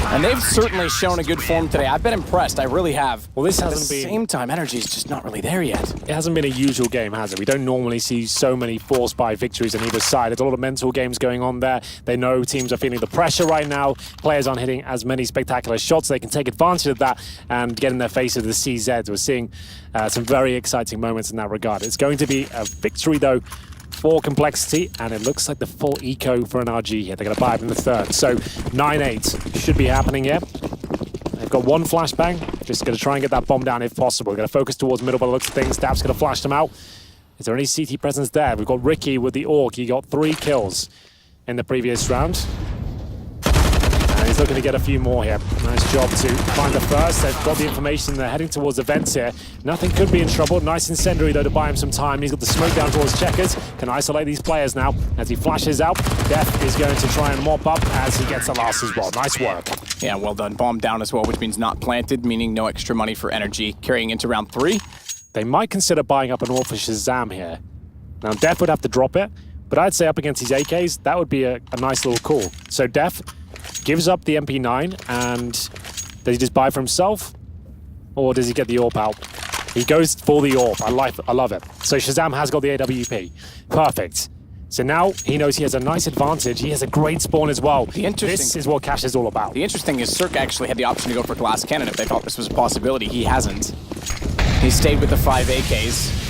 And they've certainly shown a good form today. I've been impressed. I really have. Well, this At hasn't the been... same time, NRG is just not really there yet. It hasn't been a usual game, has it? We don't normally see so many forced by victories on either side. There's a lot of mental games going on there. They know teams are feeling the pressure right now. Players aren't hitting as many spectacular shots. They can take advantage of that and get in their face of the CZs. We're seeing some very exciting moments in that regard. It's going to be a victory, though, for CompLexity, and it looks like the full eco for NRG here. They're going to buy it in the 3rd. So 9-8 should be happening here. They've got 1 flashbang. Just going to try and get that bomb down if possible. They're going to focus towards middle by the looks of things. Dap's going to flash them out. Is there any CT presence there? We've got Ricky with the AUG. He got 3 kills in the previous round. And he's looking to get a few more here. Nice job to find the first. They've got the information. They're heading towards the vents here. Nothing could be in trouble. Nice incendiary, though, to buy him some time. He's got the smoke down towards Checkers. Can isolate these players now. As he flashes out, Def is going to try and mop up as he gets the last as well. Nice work. Yeah, well done. Bomb down as well, which means not planted, meaning no extra money for NRG. Carrying into round 3. They might consider buying up an AWP for Shazam here. Now, Def would have to drop it, but I'd say up against his AKs, that would be a nice little call. So Def gives up the MP9, and does he just buy for himself? Or does he get the AWP out? He goes for the AWP. I love it. So Shazam has got the AWP. Perfect. So now he knows he has a nice advantage. He has a great spawn as well. This is what Cash is all about. The interesting is Cirque actually had the option to go for glass cannon if they thought this was a possibility. He hasn't. He stayed with the 5 AKs.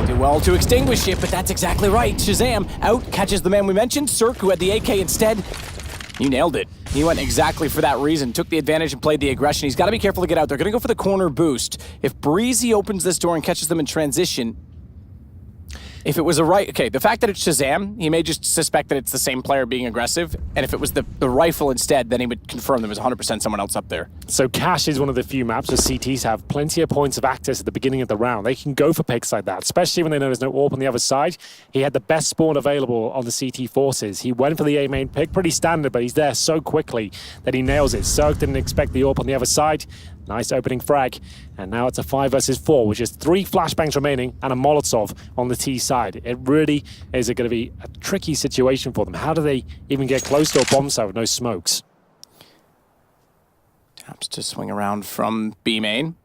Do well to extinguish it, but that's exactly right. Shazam out, catches the man we mentioned, Cirque, who had the AK instead. You nailed it. He went exactly for that reason, took the advantage and played the aggression. He's got to be careful to get out. They're going to go for the corner boost. If Breezy opens this door and catches them in transition, if it was the fact that it's Shazam, he may just suspect that it's the same player being aggressive, and if it was the rifle instead, then he would confirm there was 100% someone else up there. So Cash is one of the few maps where CTs have plenty of points of access at the beginning of the round. They can go for picks like that, especially when they know there's no AWP on the other side. He had the best spawn available on the CT forces. He went for the A main pick, pretty standard, but he's there so quickly that he nails it. Cirque didn't expect the AWP on the other side. Nice opening frag, and now it's a 5 versus 4, which is 3 flashbangs remaining and a Molotov on the T side. It really is going to be a tricky situation for them. How do they even get close to a bomb site with no smokes? Taps to swing around from B main.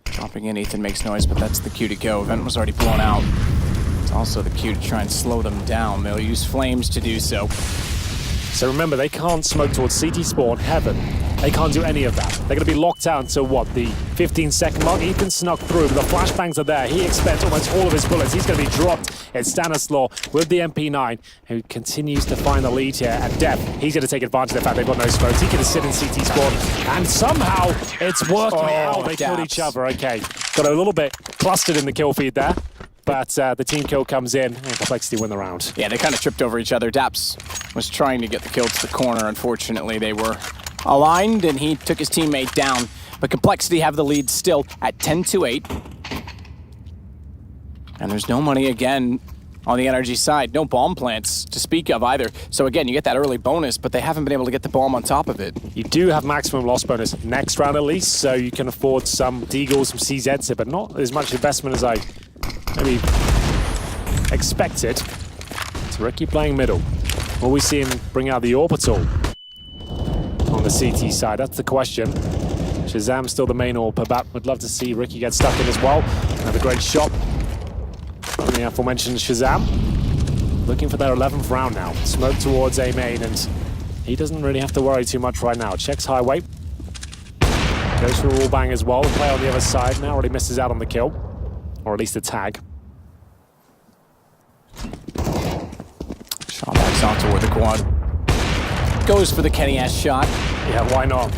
Dropping in, Ethan makes noise, but that's the cue to go. Vent was already blown out. It's also the cue to try and slow them down. They'll use flames to do so. So remember, they can't smoke towards CT spawn, heaven. They can't do any of that. They're going to be locked out until what, the 15-second mark? Ethan snuck through, but the flashbangs are there. He expects almost all of his bullets. He's going to be dropped. It's Stanislaw with the MP9, who continues to find the lead here. And Def, he's going to take advantage of the fact they've got no smokes. He can sit in CT spawn, and somehow it's working out. They killed each other. Okay, got a little bit clustered in the kill feed there. But the team kill comes in, and CompLexity win the round. Yeah, they kind of tripped over each other. Daps was trying to get the kill to the corner. Unfortunately, they were aligned, and he took his teammate down. But CompLexity have the lead still at 10-8. And there's no money again on the NRG side. No bomb plants to speak of either. So again, you get that early bonus, but they haven't been able to get the bomb on top of it. You do have maximum loss bonus next round at least, so you can afford some Deagles, some CZs here, but not as much investment as I maybe expected. It's Ricky playing middle. Will we see him bring out the orbital on the CT side? That's the question. Shazam's still the main AWP, but would love to see Ricky get stuck in as well. Another great shot from the aforementioned Shazam. Looking for their 11th round now. Smoke towards A main, and he doesn't really have to worry too much right now. Checks highway. Goes for a wall bang as well. The play on the other side now already misses out on the kill, or at least the tag. Shot backs out toward the quad. Goes for the Kenny-S shot. Yeah, why not?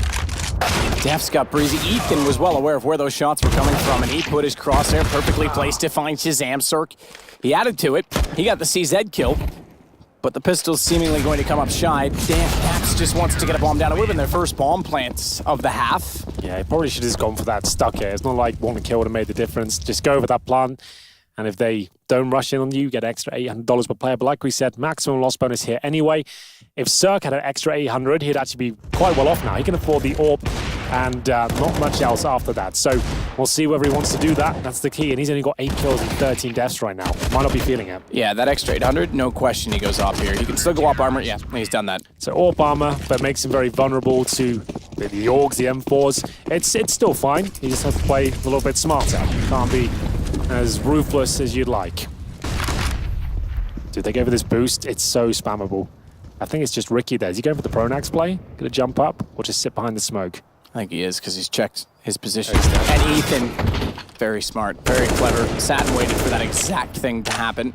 Def's got breezy. Ethan was well aware of where those shots were coming from, and he put his crosshair perfectly placed to find Shazam Cirque. He added to it. He got the CZ kill, but the pistol's seemingly going to come up shy. Damn, Daps just wants to get a bomb down. It would have been their first bomb plants of the half. Yeah, he probably should have just gone for that stuck here. It's not like one kill would have made the difference. Just go over that plant, and if they don't rush in on you, get extra $800 per player. But like we said, maximum loss bonus here anyway. If Cirque had an extra 800, he'd actually be quite well off now. He can afford the AWP and not much else after that. So we'll see whether he wants to do that. That's the key. And he's only got 8 kills and 13 deaths right now. Might not be feeling it. Yeah, that extra 800, no question he goes up here. He can still go up armor. Yeah, he's done that. So AWP armor, but makes him very vulnerable to the Orgs, the M4s. It's still fine. He just has to play a little bit smarter. Can't be as ruthless as you'd like. Dude, they go for this boost. It's so spammable. I think it's just Ricky there. Is he going for the Pronax play? Gonna jump up or just sit behind the smoke? I think he is, because he's checked his position. And Ethan, very smart, very clever, sat and waited for that exact thing to happen.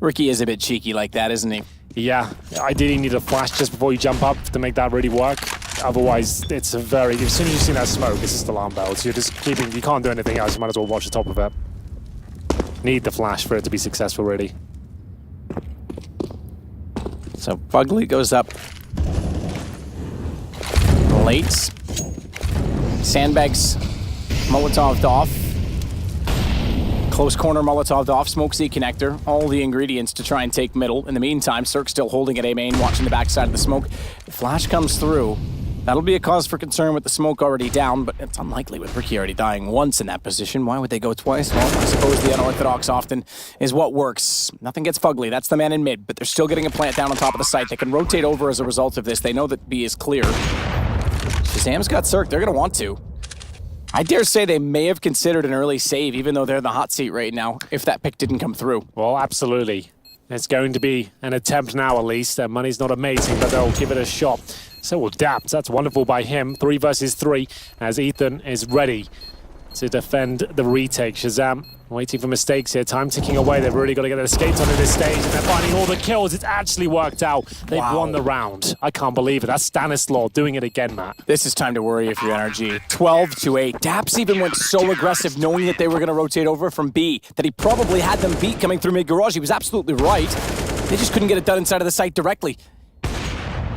Ricky is a bit cheeky like that, isn't he? Yeah, ideally you need a flash just before you jump up to make that really work. Otherwise, it's a very... As soon as you see that smoke, it's just alarm bells. You're just keeping... You can't do anything else. You might as well watch the top of it. Need the flash for it to be successful, really. So Fugly goes up late. Sandbags Molotov'd off. Close corner Molotov'd off. Smoke Z connector. All the ingredients to try and take middle. In the meantime, Cirque still holding at A main, watching the backside of the smoke. If Flash comes through, that'll be a cause for concern with the smoke already down, but it's unlikely with Ricky already dying once in that position. Why would they go twice? Well, I suppose the unorthodox often is what works. Nothing gets Fugly. That's the man in mid, but they're still getting a plant down on top of the site. They can rotate over as a result of this. They know that B is clear. Shazam's got Cirque. They're going to want to. I dare say they may have considered an early save, even though they're in the hot seat right now, if that pick didn't come through. Well, absolutely. It's going to be an attempt now, at least. Their money's not amazing, but they'll give it a shot. So will Daps. That's wonderful by him. 3 versus 3 as Ethan is ready to defend the retake. Shazam waiting for mistakes here. Time ticking away. They've really got to get their skates onto this stage, and they're finding all the kills. It's actually worked out. They've won the round. I can't believe it. That's Stanislaw doing it again, Matt. This is time to worry if you're NRG. 12-8. Daps even went so aggressive knowing that they were going to rotate over from B that he probably had them beat coming through mid-garage. He was absolutely right. They just couldn't get it done inside of the site directly.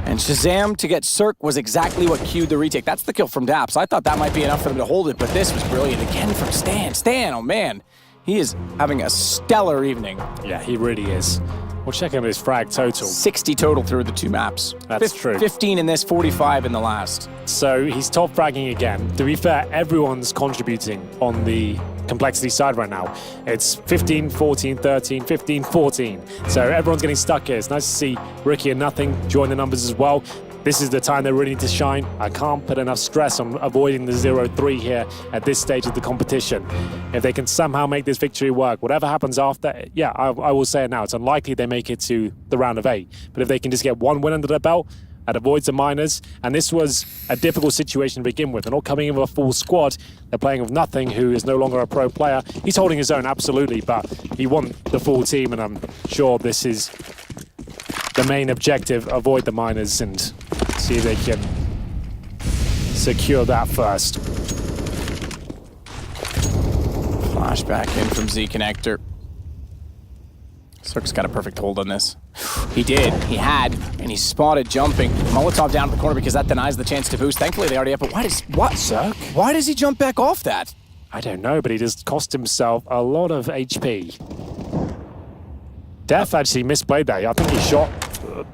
And Shazam to get Cirque was exactly what cued the retake. That's the kill from Daps. I thought that might be enough for them to hold it, but this was brilliant. Again from Stan. Stan, oh man. He is having a stellar evening. Yeah, he really is. We'll check out his frag total. 60 total through the 2 maps. That's true. 15 in this, 45 in the last. So he's top fragging again. To be fair, everyone's contributing on the CompLexity side right now. It's 15, 14, 13, 15, 14. So everyone's getting stuck here. It's nice to see Ricky and Nothing join the numbers as well. This is the time they really need to shine. I can't put enough stress on avoiding the 0-3 here at this stage of the competition. If they can somehow make this victory work, whatever happens after, yeah, I will say it now, it's unlikely they make it to the round of 8. But if they can just get 1 win under their belt, that avoids the minors. And this was a difficult situation to begin with. They're not coming in with a full squad. They're playing with Nothing, who is no longer a pro player. He's holding his own, absolutely, but he won the full team, and I'm sure this is the main objective, avoid the minors and see if they can secure that first. Flashback in from Z connector. Cirque's got a perfect hold on this. He did, he had, and he spotted jumping. Molotov down in the corner because that denies the chance to boost. Thankfully they already up, but Cirque? Why does he jump back off that? I don't know, but he just cost himself a lot of HP. Def actually misplayed that. I think he shot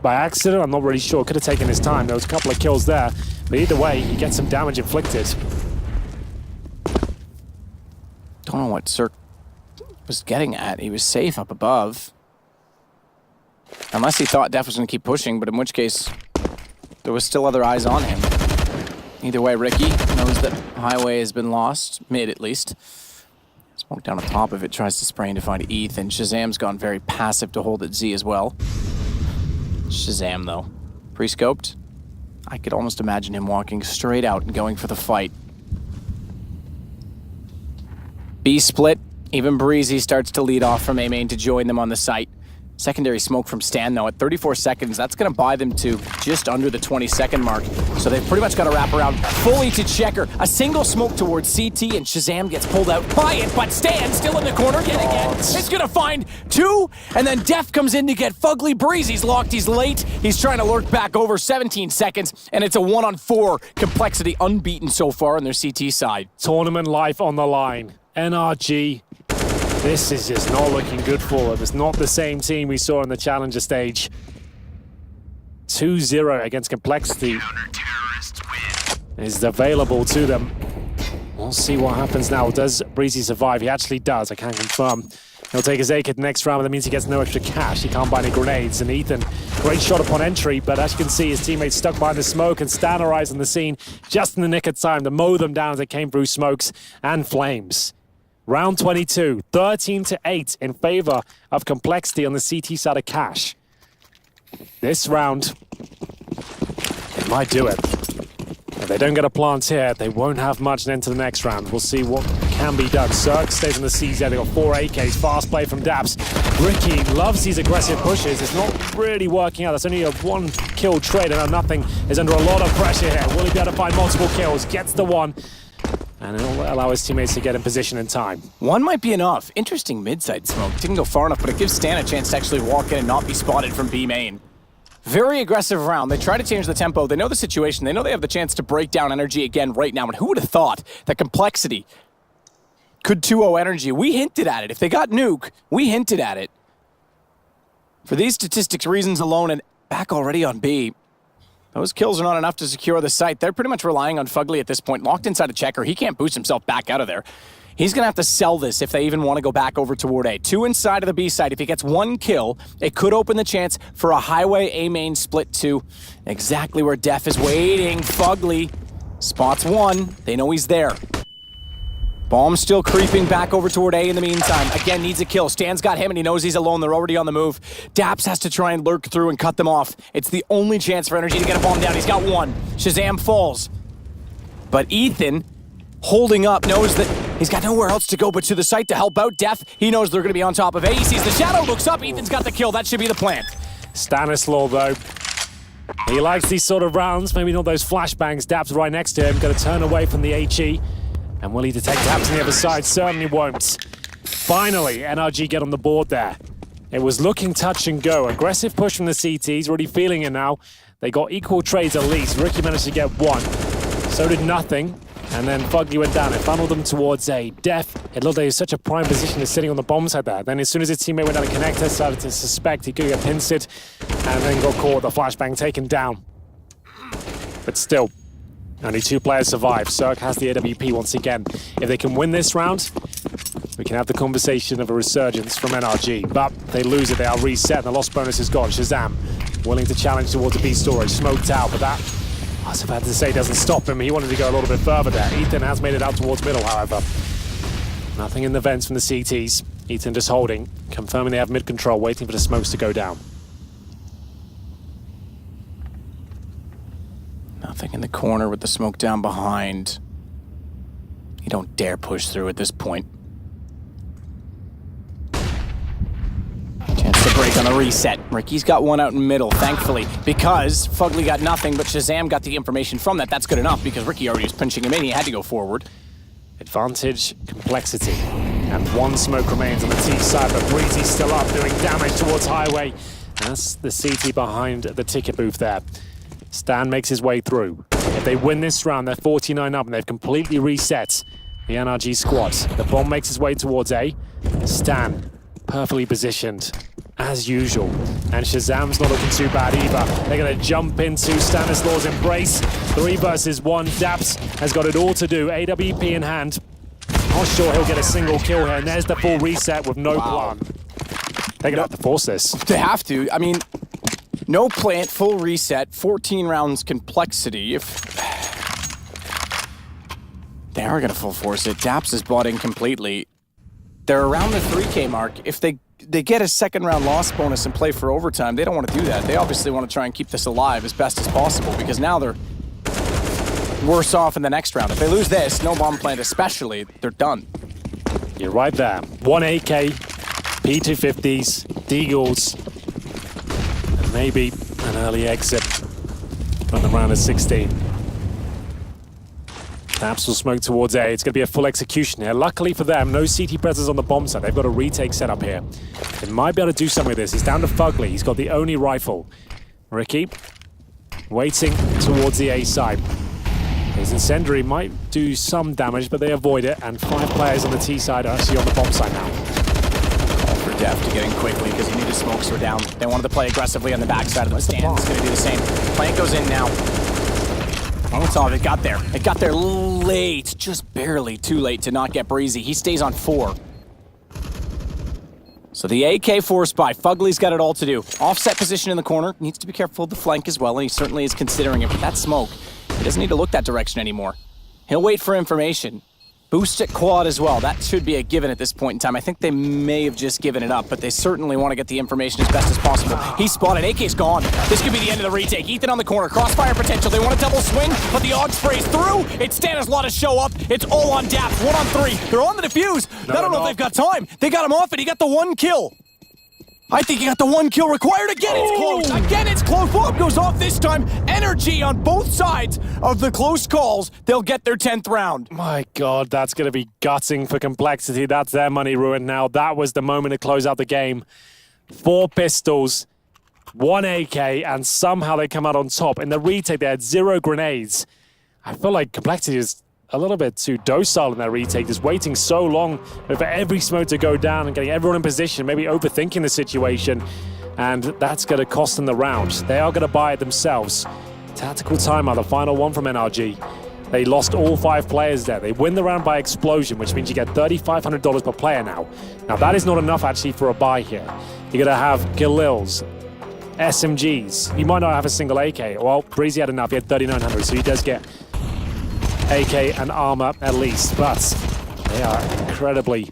by accident. I'm not really sure. Could have taken his time. There was a couple of kills there. But either way, he gets some damage inflicted. Don't know what Cirque was getting at. He was safe up above. Unless he thought Def was going to keep pushing, but in which case, there was still other eyes on him. Either way, Ricky knows that Highway has been lost, mid at least. Smoke down on top of it, tries to spray in to find ETH, and Shazam's gone very passive to hold at Z as well. Shazam, though. Pre-scoped. I could almost imagine him walking straight out and going for the fight. B split. Even Breezy starts to lead off from A main to join them on the site. Secondary smoke from Stan, though, at 34 seconds. That's going to buy them to just under the 20-second mark. So they've pretty much got to wrap around fully to Checker. A single smoke towards CT, and Shazam gets pulled out by it, but Stan still in the corner yet again. It's going to find two, and then Def comes in to get Fugly. Breezy's locked. He's late. He's trying to lurk back over 17 seconds, and it's a 1-on-4. CompLexity unbeaten so far on their CT side. Tournament life on the line. NRG. This is just not looking good for them. It's not the same team we saw in the Challenger stage. 2-0 against CompLexity is available to them. We'll see what happens now. Does Breezy survive? He actually does, I can confirm. He'll take his AK the next round, but that means he gets no extra cash. He can't buy any grenades. And Ethan, great shot upon entry, but as you can see, his teammates stuck behind the smoke, and Stan arrives on the scene just in the nick of time to mow them down as they came through smokes and flames. Round 22, 13-8 in favor of CompLexity on the CT side of cash. This round, they might do it. If they don't get a plant here, they won't have much into the next round. We'll see what can be done. Cirque stays on the CZ. They got 4 AKs. Fast play from Daps. Ricky loves these aggressive pushes. It's not really working out. That's only a 1-kill trade, and nothing is under a lot of pressure here. Will he be able to find multiple kills? Gets the one. And it'll allow his teammates to get in position in time. One might be enough. Interesting mid-side smoke. Didn't go far enough, but it gives Stan a chance to actually walk in and not be spotted from B main. Very aggressive round. They try to change the tempo. They know the situation. They know they have the chance to break down NRG again right now. And who would have thought that CompLexity could 2-0 NRG? We hinted at it. If they got nuke, we hinted at it. For these statistics reasons alone, and back already on B, those kills are not enough to secure the site. They're pretty much relying on Fugly at this point. Locked inside a Checker. He can't boost himself back out of there. He's going to have to sell this if they even want to go back over toward A. 2 inside of the B side. If he gets 1 kill, it could open the chance for a Highway A main split 2. Exactly where Def is waiting. Fugly spots 1. They know he's there. Bomb still creeping back over toward A in the meantime. Again, needs a kill. Stan's got him, and he knows he's alone. They're already on the move. Daps has to try and lurk through and cut them off. It's the only chance for NRG to get a bomb down. He's got 1. Shazam falls. But Ethan, holding up, knows that he's got nowhere else to go but to the site to help out Def. He knows they're going to be on top of A. He sees the shadow, looks up. Ethan's got the kill. That should be the plan. Stanislaw, though, he likes these sort of rounds. Maybe not those flashbangs. Daps right next to him. Going to turn away from the HE. And will he detect Daps on the other side? Certainly won't. Finally, NRG get on the board there. It was looking touch and go. Aggressive push from the CTs. Already feeling it now. They got equal trades at least. Ricky managed to get 1. So did Nothing. And then Fugly went down. It funneled them towards A. Def, it looked like he was such a prime position as sitting on the bomb side there. Then as soon as his teammate went down and connector, started to suspect he could get pincered, and then got caught. The flashbang taken down. But still, only 2 players survive. Cirque has the AWP once again. If they can win this round, we can have the conversation of a resurgence from NRG. But if they lose it, they are reset, and the lost bonus is gone. Shazam, willing to challenge towards a B storage. Smoked out, but that, I was about to say, doesn't stop him. He wanted to go a little bit further there. Ethan has made it out towards middle, however. Nothing in the vents from the CTs. Ethan just holding, confirming they have mid-control, waiting for the smokes to go down. Nothing in the corner with the smoke down behind. You don't dare push through at this point. Chance to break on the reset. Ricky's got 1 out in middle, thankfully, because Fugly got nothing, but Shazam got the information from that. That's good enough because Ricky already was punching him in. He had to go forward. Advantage, CompLexity. And 1 smoke remains on the T side, but Breezy's still up, doing damage towards Highway. That's the CT behind the ticket booth there. Stan makes his way through. If they win this round, they're 49 up, and they've completely reset the NRG squad. The bomb makes its way towards A. Stan, perfectly positioned. as usual. And Shazam's not looking too bad either. They're going to jump into Stanislaus' embrace. 3 versus 1. Daps has got it all to do. AWP in hand. Not sure he'll get a single kill here. And there's the full reset with no plan. They're going to have to force this. They have to. I mean, no plant, full reset, 14 rounds complexity. If they are going to full force it, Daps is bought in completely. They're around the 3K mark. If they get a second round loss bonus and play for overtime, they don't want to do that. They obviously want to try and keep this alive as best as possible because now they're worse off in the next round. If they lose this, no bomb plant especially, they're done. You're right there. 1 AK, P250s, Deagles, and maybe an early exit from the round of 16. Daps will smoke towards A. It's going to be a full execution here. Luckily for them, no CT presence on the bomb site. They've got a retake set up here. They might be able to do something with this. He's down to Fugly. He's got the only rifle. Ricky waiting towards the A side. His incendiary might do some damage, but they avoid it. And 5 players on the T side are actually on the bomb site now. Call for Def to get in quickly because he knew the smokes were down. They wanted to play aggressively on the backside of the stand. It's going to do the same. Plant goes in now. Molotov, it got there. It got there late, just barely too late to not get Breezy. He stays on 4. So the AK force by. Fugly's got it all to do. Offset position in the corner. Needs to be careful of the flank as well, and he certainly is considering it. But that smoke, he doesn't need to look that direction anymore. He'll wait for information. Boost at quad as well. That should be a given at this point in time. I think they may have just given it up, but they certainly want to get the information as best as possible. He's spotted. AK's gone. This could be the end of the retake. Ethan on the corner. Crossfire potential. They want a double swing, but the AUG sprays through. It's Stanislaus to show up. It's all on Daps. 1 on 3. They're on the defuse. I don't know if they've got time. They got him off, and he got the 1 kill. I think he got the 1 kill required. Again, it's close. Again, it's close. Bomb goes off this time. NRG on both sides of the close calls. They'll get their 10th round. My God, that's going to be gutting for Complexity. That's their money ruined now. That was the moment to close out the game. 4 pistols, 1 AK, and somehow they come out on top. In the retake, they had 0 grenades. I feel like Complexity is a little bit too docile in their retake, just waiting so long for every smoke to go down and getting everyone in position, maybe overthinking the situation, and that's going to cost them the round. They are going to buy it themselves. Tactical timeout, the final one from NRG. They lost all 5 players there. They win the round by explosion, which means you get $3,500 per player now. Now that is not enough actually for a buy here. You're going to have Galils, SMGs. You might not have a single AK. Well, Breezy had enough. He had 3,900, so he does get AK and armor at least, but they are incredibly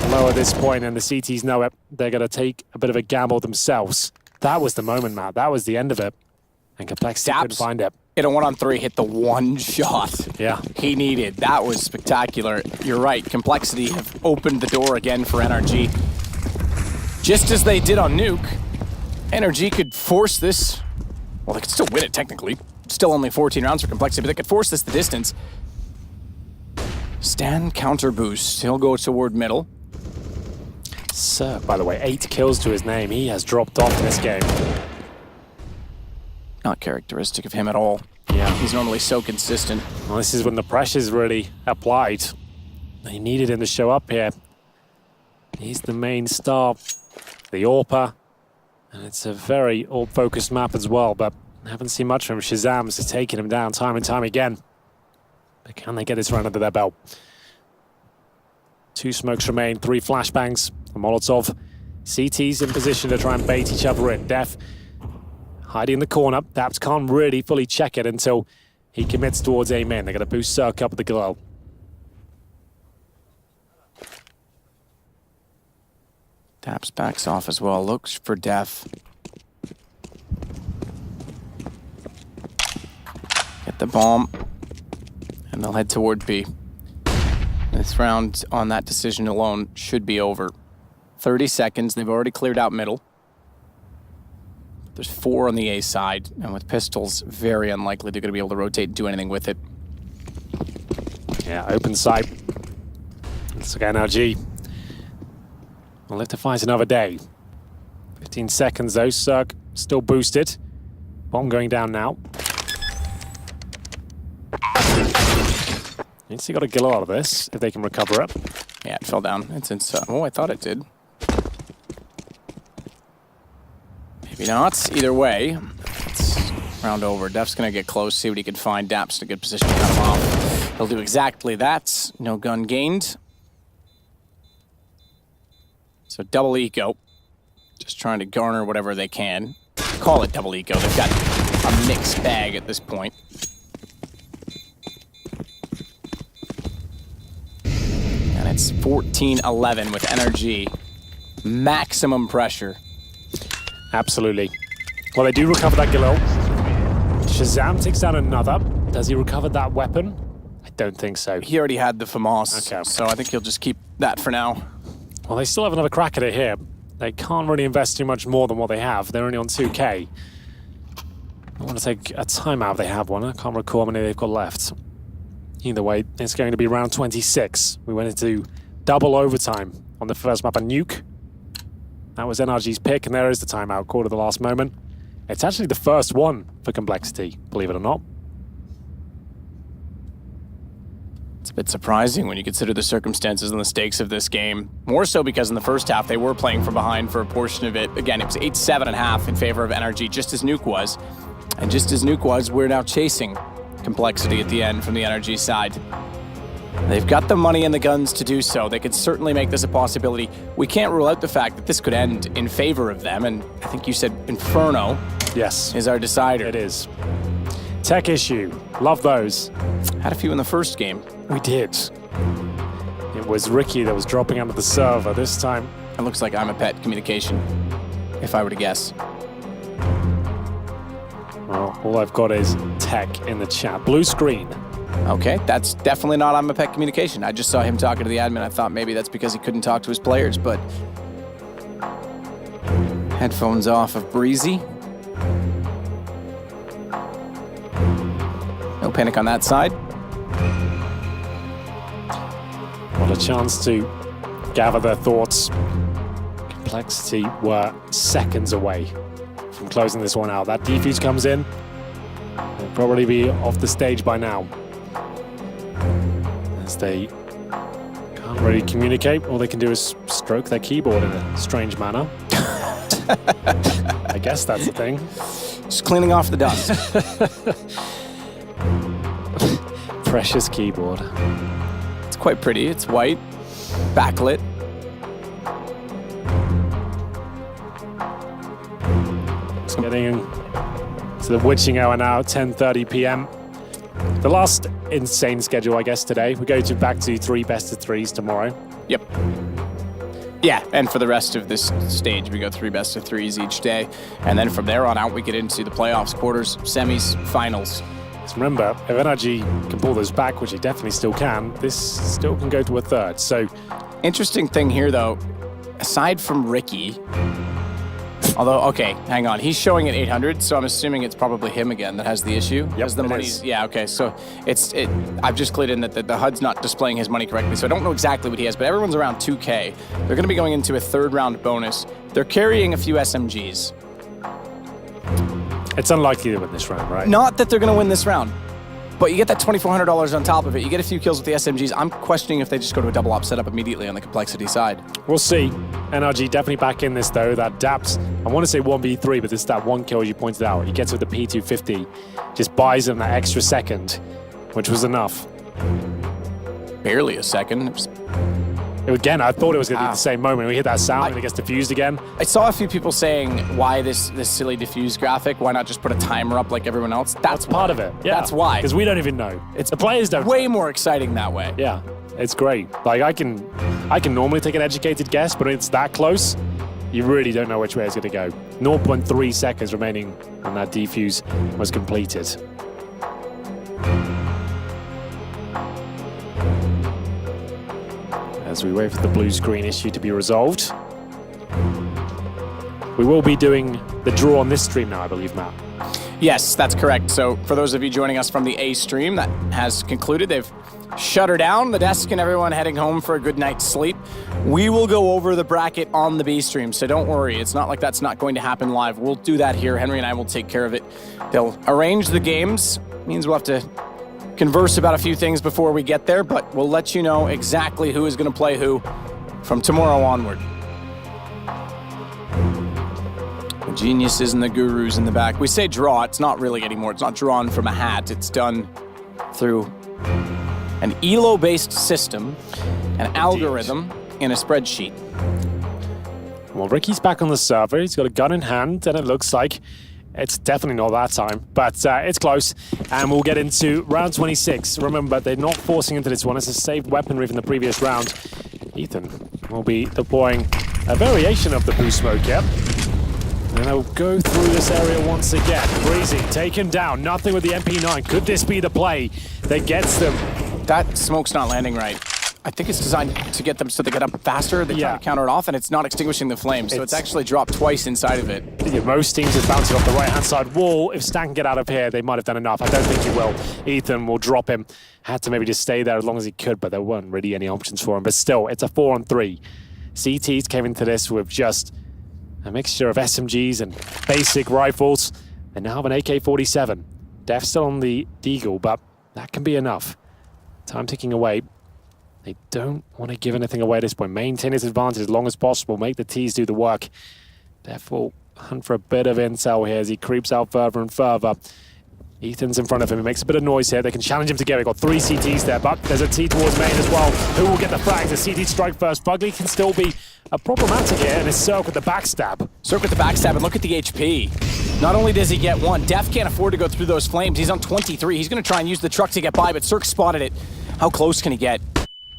low at this point, and the CTs know it. They're going to take a bit of a gamble themselves. That was the moment, Matt. That was the end of it. And Complexity couldn't find it. In a 1 on 3, hit the 1 shot he needed. That was spectacular. You're right. Complexity have opened the door again for NRG. Just as they did on Nuke, NRG could force this. Well, they could still win it technically. Still only 14 rounds for Complexity, but they could force this the distance. Stan counter boost. He'll go toward middle. Sir, by the way, 8 kills to his name. He has dropped off in this game. Not characteristic of him at all. Yeah. He's normally so consistent. Well, this is when the pressure's really applied. They needed him to show up here. He's the main star, the AWPer, and it's a very AWP-focused map as well, but I haven't seen much from him. Shazam's has taken him down time and time again. But can they get this round under their belt? 2 smokes remain, 3 flashbangs. A Molotov. CT's in position to try and bait each other in. Def hiding in the corner. Daps can't really fully check it until he commits towards A main. They're going to boost Cirque up with the glow. Daps backs off as well. Looks for Def. Get the bomb, and they'll head toward B. This round on that decision alone should be over. 30 seconds, they've already cleared out middle. There's 4 on the A side, and with pistols, very unlikely they're going to be able to rotate and do anything with it. Yeah, open sight. Let's look at NRG. We'll have to fight another day. 15 seconds though, Cirque still boosted. Bomb going down now. It's got to get a lot of this if they can recover it. Yeah, it fell down. It's inside. Oh, I thought it did. Maybe not. Either way, it's round over. Def's going to get close, see what he can find. Dap's in a good position to cut him off. He'll do exactly that. No gun gained. So double eco. Just trying to garner whatever they can. Call it double eco. They've got a mixed bag at this point. And it's 14-11 with NRG. Maximum pressure. Absolutely. Well, they do recover that Galil. Shazam takes down another. Does he recover that weapon? I don't think so. He already had the FAMAS, Okay. so I think he'll just keep that for now. Well, they still have another crack at it here. They can't really invest too much more than what they have. They're only on 2K. I want to take a timeout if they have one. I can't recall how many they've got left. Either way, it's going to be round 26. We went into double overtime on the first map, a nuke. That was NRG's pick, and there is the timeout called at the last moment. It's actually the first one for CompLexity, believe it or not. It's a bit surprising when you consider the circumstances and the stakes of this game. More so because in the first half, they were playing from behind for a portion of it. Again, it was 8-7.5 in favor of NRG, just as Nuke was. And just as Nuke was, we're now chasing CompLexity at the end from the NRG side. They've got the money and the guns to do so. They could certainly make this a possibility. We can't rule out the fact that this could end in favor of them, and I think you said Inferno Yes, is our decider. it is. Tech issue. Love those. Had a few in the first game. We did. It was Ricky that was dropping under the server this time. It looks like I'm a pet communication, if I were to guess. Well, all I've got is tech in the chat. Blue screen. Okay, that's definitely not I'm a pet communication. I just saw him talking to the admin. I thought maybe that's because he couldn't talk to his players, but... Headphones off of Breezy. No panic on that side. What a chance to gather their thoughts. CompLexity were seconds away from closing this one out. That defuse comes in. They'll probably be off the stage by now, as they can't really communicate. All they can do is stroke their keyboard in a strange manner. I guess that's the thing. Just cleaning off the dust. Precious keyboard. It's quite pretty. It's white, backlit. It's getting to the witching hour now, 10:30 p.m. The last insane schedule, I guess, today. We go back to 3 best-of-3s tomorrow. Yep. Yeah, and for the rest of this stage, we go 3 best-of-3s each day. And then from there on out, we get into the playoffs, quarters, semis, finals. So remember, if NRG can pull those back, which it definitely still can, this still can go to a third. So, Interesting thing here, though, aside from Ricky, although, okay, hang on, he's showing at 800, so I'm assuming it's probably him again that has the issue. Yep, the it money's, is. yeah, okay, so I've just clicked in that the HUD's not displaying his money correctly, so I don't know exactly what he has, but everyone's around 2K. They're going to be going into a third round bonus. They're carrying a few SMGs. it's unlikely to win this round, right? Not that they're going to win this round, but you get that $2,400 on top of it. You get a few kills with the SMGs. I'm questioning if they just go to a double op setup immediately on the CompLexity side. We'll see. NRG definitely back in this, though. That Daps, I want to say 1v3, but this is that one kill you pointed out. He gets with the P250, just buys him that extra second, which was enough. Barely a second. It was Again, I thought it was going to be the same moment. We hit that sound and it gets diffused again. I saw a few people saying, why this silly diffuse graphic? Why not just put a timer up like everyone else? That's part of it. Yeah. That's why. Because we don't even know. The players don't. Way more exciting that way. Yeah, it's great. Like, I can normally take an educated guess, but when it's that close, you really don't know which way it's going to go. 0.3 seconds remaining and that defuse was completed. As we wait for the blue screen issue to be resolved. We will be doing the draw on this stream now, I believe, Matt. Yes, that's correct. So for those of you joining us from the A stream, that has concluded. They've shut her down, the desk and everyone heading home for a good night's sleep. We will go over the bracket on the B stream, so don't worry. It's not like that's not going to happen live. We'll do that here. Henry and I will take care of it. They'll arrange the games. Means we'll have to converse about a few things before we get there, but we'll let you know exactly who is going to play who from tomorrow onward. The geniuses and the gurus in the back. We say draw, it's not really anymore. It's not drawn from a hat. It's done through an ELO-based system, an algorithm in a spreadsheet. Well, Ricky's back on the server. He's got a gun in hand, and it looks like it's definitely not that time, but it's close. And we'll get into round 26. Remember, they're not forcing into this one. It's a saved weaponry from the previous round. Ethan will be deploying a variation of the boost smoke, yep. And they'll go through this area once again. Breezy taken down. Nothing with the MP9. Could this be the play that gets them? That smoke's not landing right. I think it's designed to get them so they get up faster. They try to counter it off, and it's not extinguishing the flames. So it's actually dropped twice inside of it. Yeah, most teams are bouncing off the right-hand side wall. If Stan can get out of here, they might have done enough. I don't think he will. Ethan will drop him. Had to maybe just stay there as long as he could, but there weren't really any options for him. But still, it's a 4-on-3. CTs came into this with just a mixture of SMGs and basic rifles. They now have an AK-47. Def's still on the Deagle, but that can be enough. Time ticking away. They don't want to give anything away at this point. Maintain his advantage as long as possible. Make the T's do the work. Def will hunt for a bit of intel here as he creeps out further and further. Ethan's in front of him. He makes a bit of noise here. They can challenge him together. We've got 3 CTs there, but there's a T towards main as well. Who will get the frags? The CT strike first. Fugly can still be problematic here, and it's Cirque with the backstab. Cirque with the backstab, and look at the HP. Not only does he get 1, Def can't afford to go through those flames. He's on 23. He's going to try and use the truck to get by, but Cirque spotted it. How close can he get?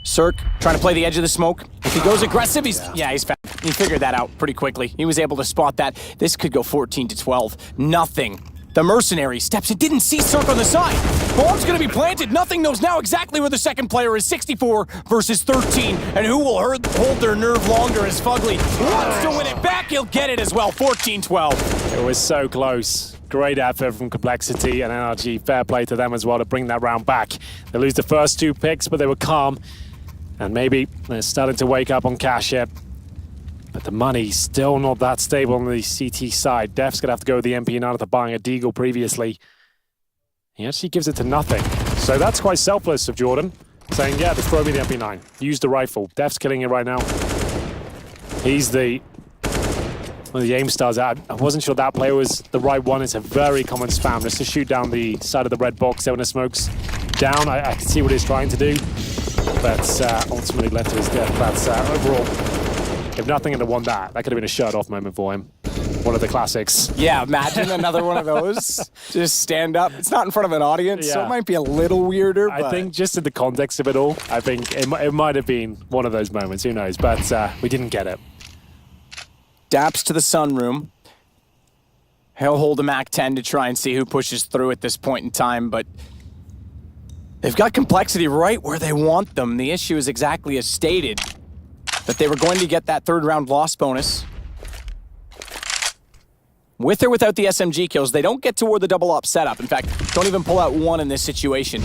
Cirque trying to play the edge of the smoke. If he goes aggressive, he's fast. He figured that out pretty quickly. He was able to spot that. This could go 14-12. Nothing. The mercenary steps and didn't see Cirque on the side. Bomb's gonna be planted. Nothing knows now exactly where the second player is. 64 versus 13. And who will hold their nerve longer as Fugly wants to win it back. He'll get it as well. 14-12. It was so close. Great effort from CompLexity and NRG. Fair play to them as well to bring that round back. They lose the first 2 picks, but they were calm. And maybe they're starting to wake up on cash here. But the money's still not that stable on the CT side. Def's going to have to go with the MP9 after buying a Deagle previously. He actually gives it to nothing. So that's quite selfless of Jordan. Saying, yeah, just throw me the MP9. Use the rifle. Def's killing it right now. He's the aim stars out. I wasn't sure that player was the right one. It's a very common spam. Just to shoot down the side of the red box there when the smoke's down. I can see what he's trying to do. But ultimately led to his death. That's overall, if nothing had won that could have been a shirt-off moment for him. One of the classics. Yeah, imagine another one of those. Just stand up. It's not in front of an audience, so it might be a little weirder. I think just in the context of it all, I think it might have been one of those moments. Who knows? But we didn't get it. Daps to the sunroom. He'll hold a MAC-10 to try and see who pushes through at this point in time, but they've got CompLexity right where they want them. The issue is exactly as stated, that they were going to get that 3rd round loss bonus. With or without the SMG kills, they don't get toward the double op setup. In fact, don't even pull out 1 in this situation.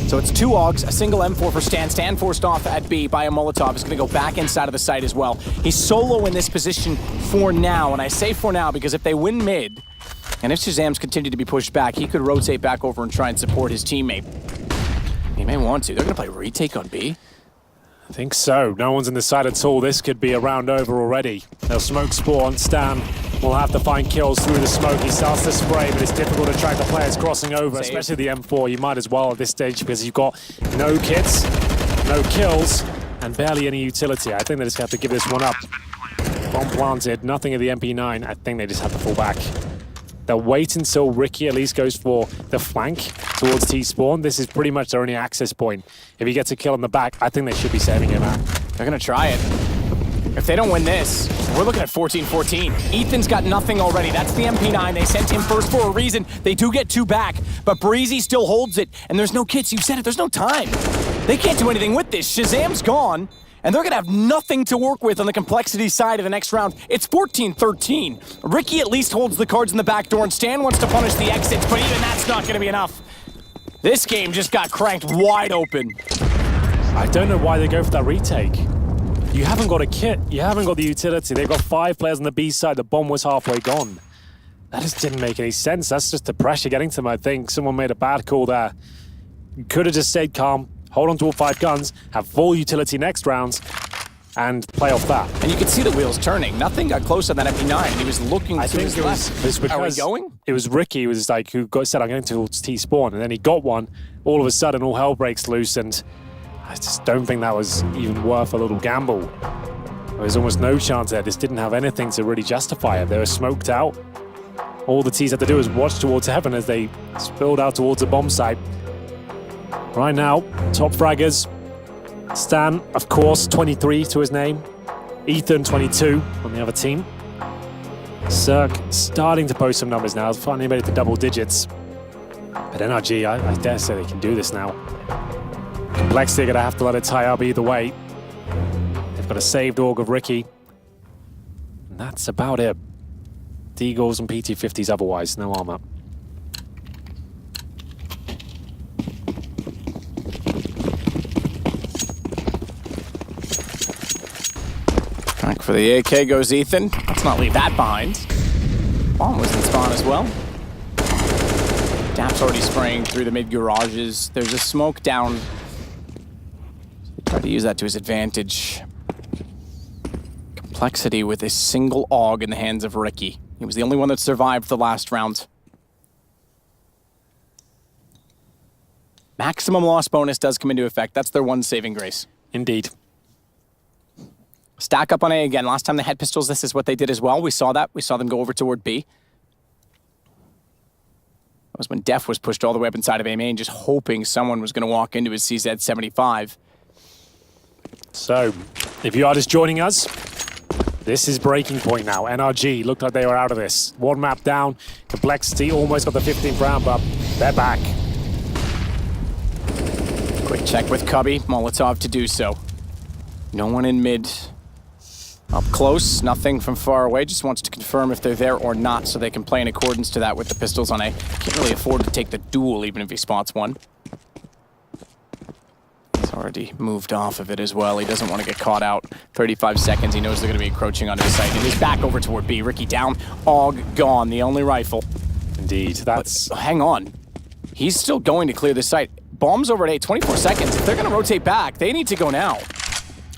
So it's 2 AUGs, a single M4 for Stan. Stan forced off at B by a Molotov. He's going to go back inside of the site as well. He's solo in this position for now, and I say for now because if they win mid, and if Shazam's continue to be pushed back, he could rotate back over and try and support his teammate. He may want to. They're going to play retake on B. I think so. No one's in the side at all. This could be a round over already. They'll smoke spawn. Stan will have to find kills through the smoke. He starts to spray, but it's difficult to track the players crossing over, especially the M4. You might as well at this stage because you've got no kits, no kills, and barely any utility. I think they just have to give this one up. Bomb planted, nothing at the MP9. I think they just have to fall back. They'll wait until Ricky at least goes for the flank towards T-spawn. This is pretty much their only access point. If he gets a kill in the back, I think they should be saving him out. They're going to try it. If they don't win this, we're looking at 14-14. Ethan's got nothing already. That's the MP9. They sent him first for a reason. They do get 2 back, but Breezy still holds it, and there's no kits. You said it. There's no time. They can't do anything with this. Shazam's gone, and they're going to have nothing to work with on the CompLexity side of the next round. It's 14-13. Ricky at least holds the cards in the back door, and Stan wants to punish the exits, but even that's not going to be enough. This game just got cranked wide open. I don't know why they go for that retake. You haven't got a kit. You haven't got the utility. They've got 5 players on the B side. The bomb was halfway gone. That just didn't make any sense. That's just the pressure getting to them, I think. Someone made a bad call there. You could have just stayed calm, hold on to all 5 guns, have full utility next round. and play off that. And you could see the wheels turning. Nothing got close on that MP9, and he was looking to his left. Are we going? It was Ricky who said, I'm going towards T-spawn, and then he got one. All of a sudden, all hell breaks loose, and I just don't think that was even worth a little gamble. There was almost no chance there. This didn't have anything to really justify it. They were smoked out. All the T's had to do was watch towards heaven as they spilled out towards the bomb site. Right now, top fraggers. Stan, of course, 23 to his name. Ethan, 22 on the other team. Cirque starting to post some numbers now. Finally made it to double digits. But NRG, I dare say they can do this now. CompLexity are going to have to let it tie up either way. They've got a saved org of Ricky. And that's about it. Deagles and PT-50s otherwise, no armor. Back for the AK goes Ethan. Let's not leave that behind. Bomb was in spawn as well. Dap's already spraying through the mid garages. There's a smoke down. Try to use that to his advantage. CompLexity with a single AUG in the hands of Ricky. He was the only one that survived the last round. Maximum loss bonus does come into effect. That's their one saving grace. Indeed. Stack up on A again. Last time they had pistols, this is what they did as well. We saw that. We saw them go over toward B. That was when Def was pushed all the way up inside of A main, just hoping someone was going to walk into his CZ-75. So, if you are just joining us, this is breaking point now. NRG looked like they were out of this. One map down. CompLexity almost got the 15th round, but they're back. Quick check with Cubby. Molotov to do so. No one in mid. Up close, nothing from far away. Just wants to confirm if they're there or not so they can play in accordance to that with the pistols on A. Can't really afford to take the duel even if he spots one. He's already moved off of it as well. He doesn't want to get caught out. 35 seconds. He knows they're going to be encroaching onto his site. And he's back over toward B. Ricky down. AUG gone. The only rifle. Indeed. That's... But, hang on. He's still going to clear the site. Bombs over at A. 24 seconds. If they're going to rotate back, they need to go now.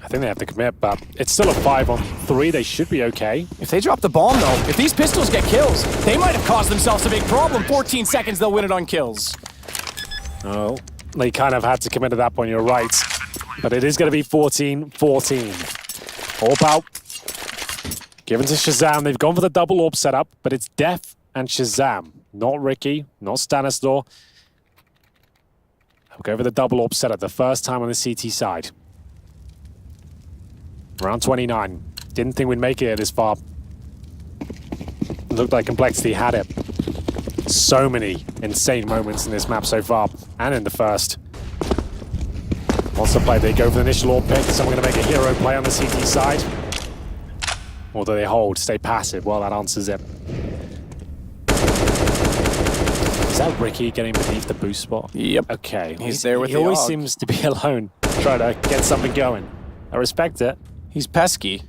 I think they have to commit, but it's still a 5-on-3. They should be okay. If they drop the bomb, though, if these pistols get kills, they might have caused themselves a big problem. 14 seconds, they'll win it on kills. Oh, they kind of had to commit at that point, you're right. But it is going to be 14-14. Orb out. Given to Shazam. They've gone for the double orb setup, but it's Def and Shazam. Not Ricky, not Stanislaw. I'll go for the double orb setup, the first time on the CT side. Round 29. Didn't think we'd make it this far. Looked like CompLexity had it. So many insane moments in this map so far, and in the first. Also play, they go for the initial orb pick. Someone going to make a hero play on the CT side. Or do they hold, stay passive? Well, that answers it. Is that Ricky getting beneath the boost spot? Yep. Okay. He's there with he the always AUG. seems to be alone, trying to get something going. I respect it. He's pesky.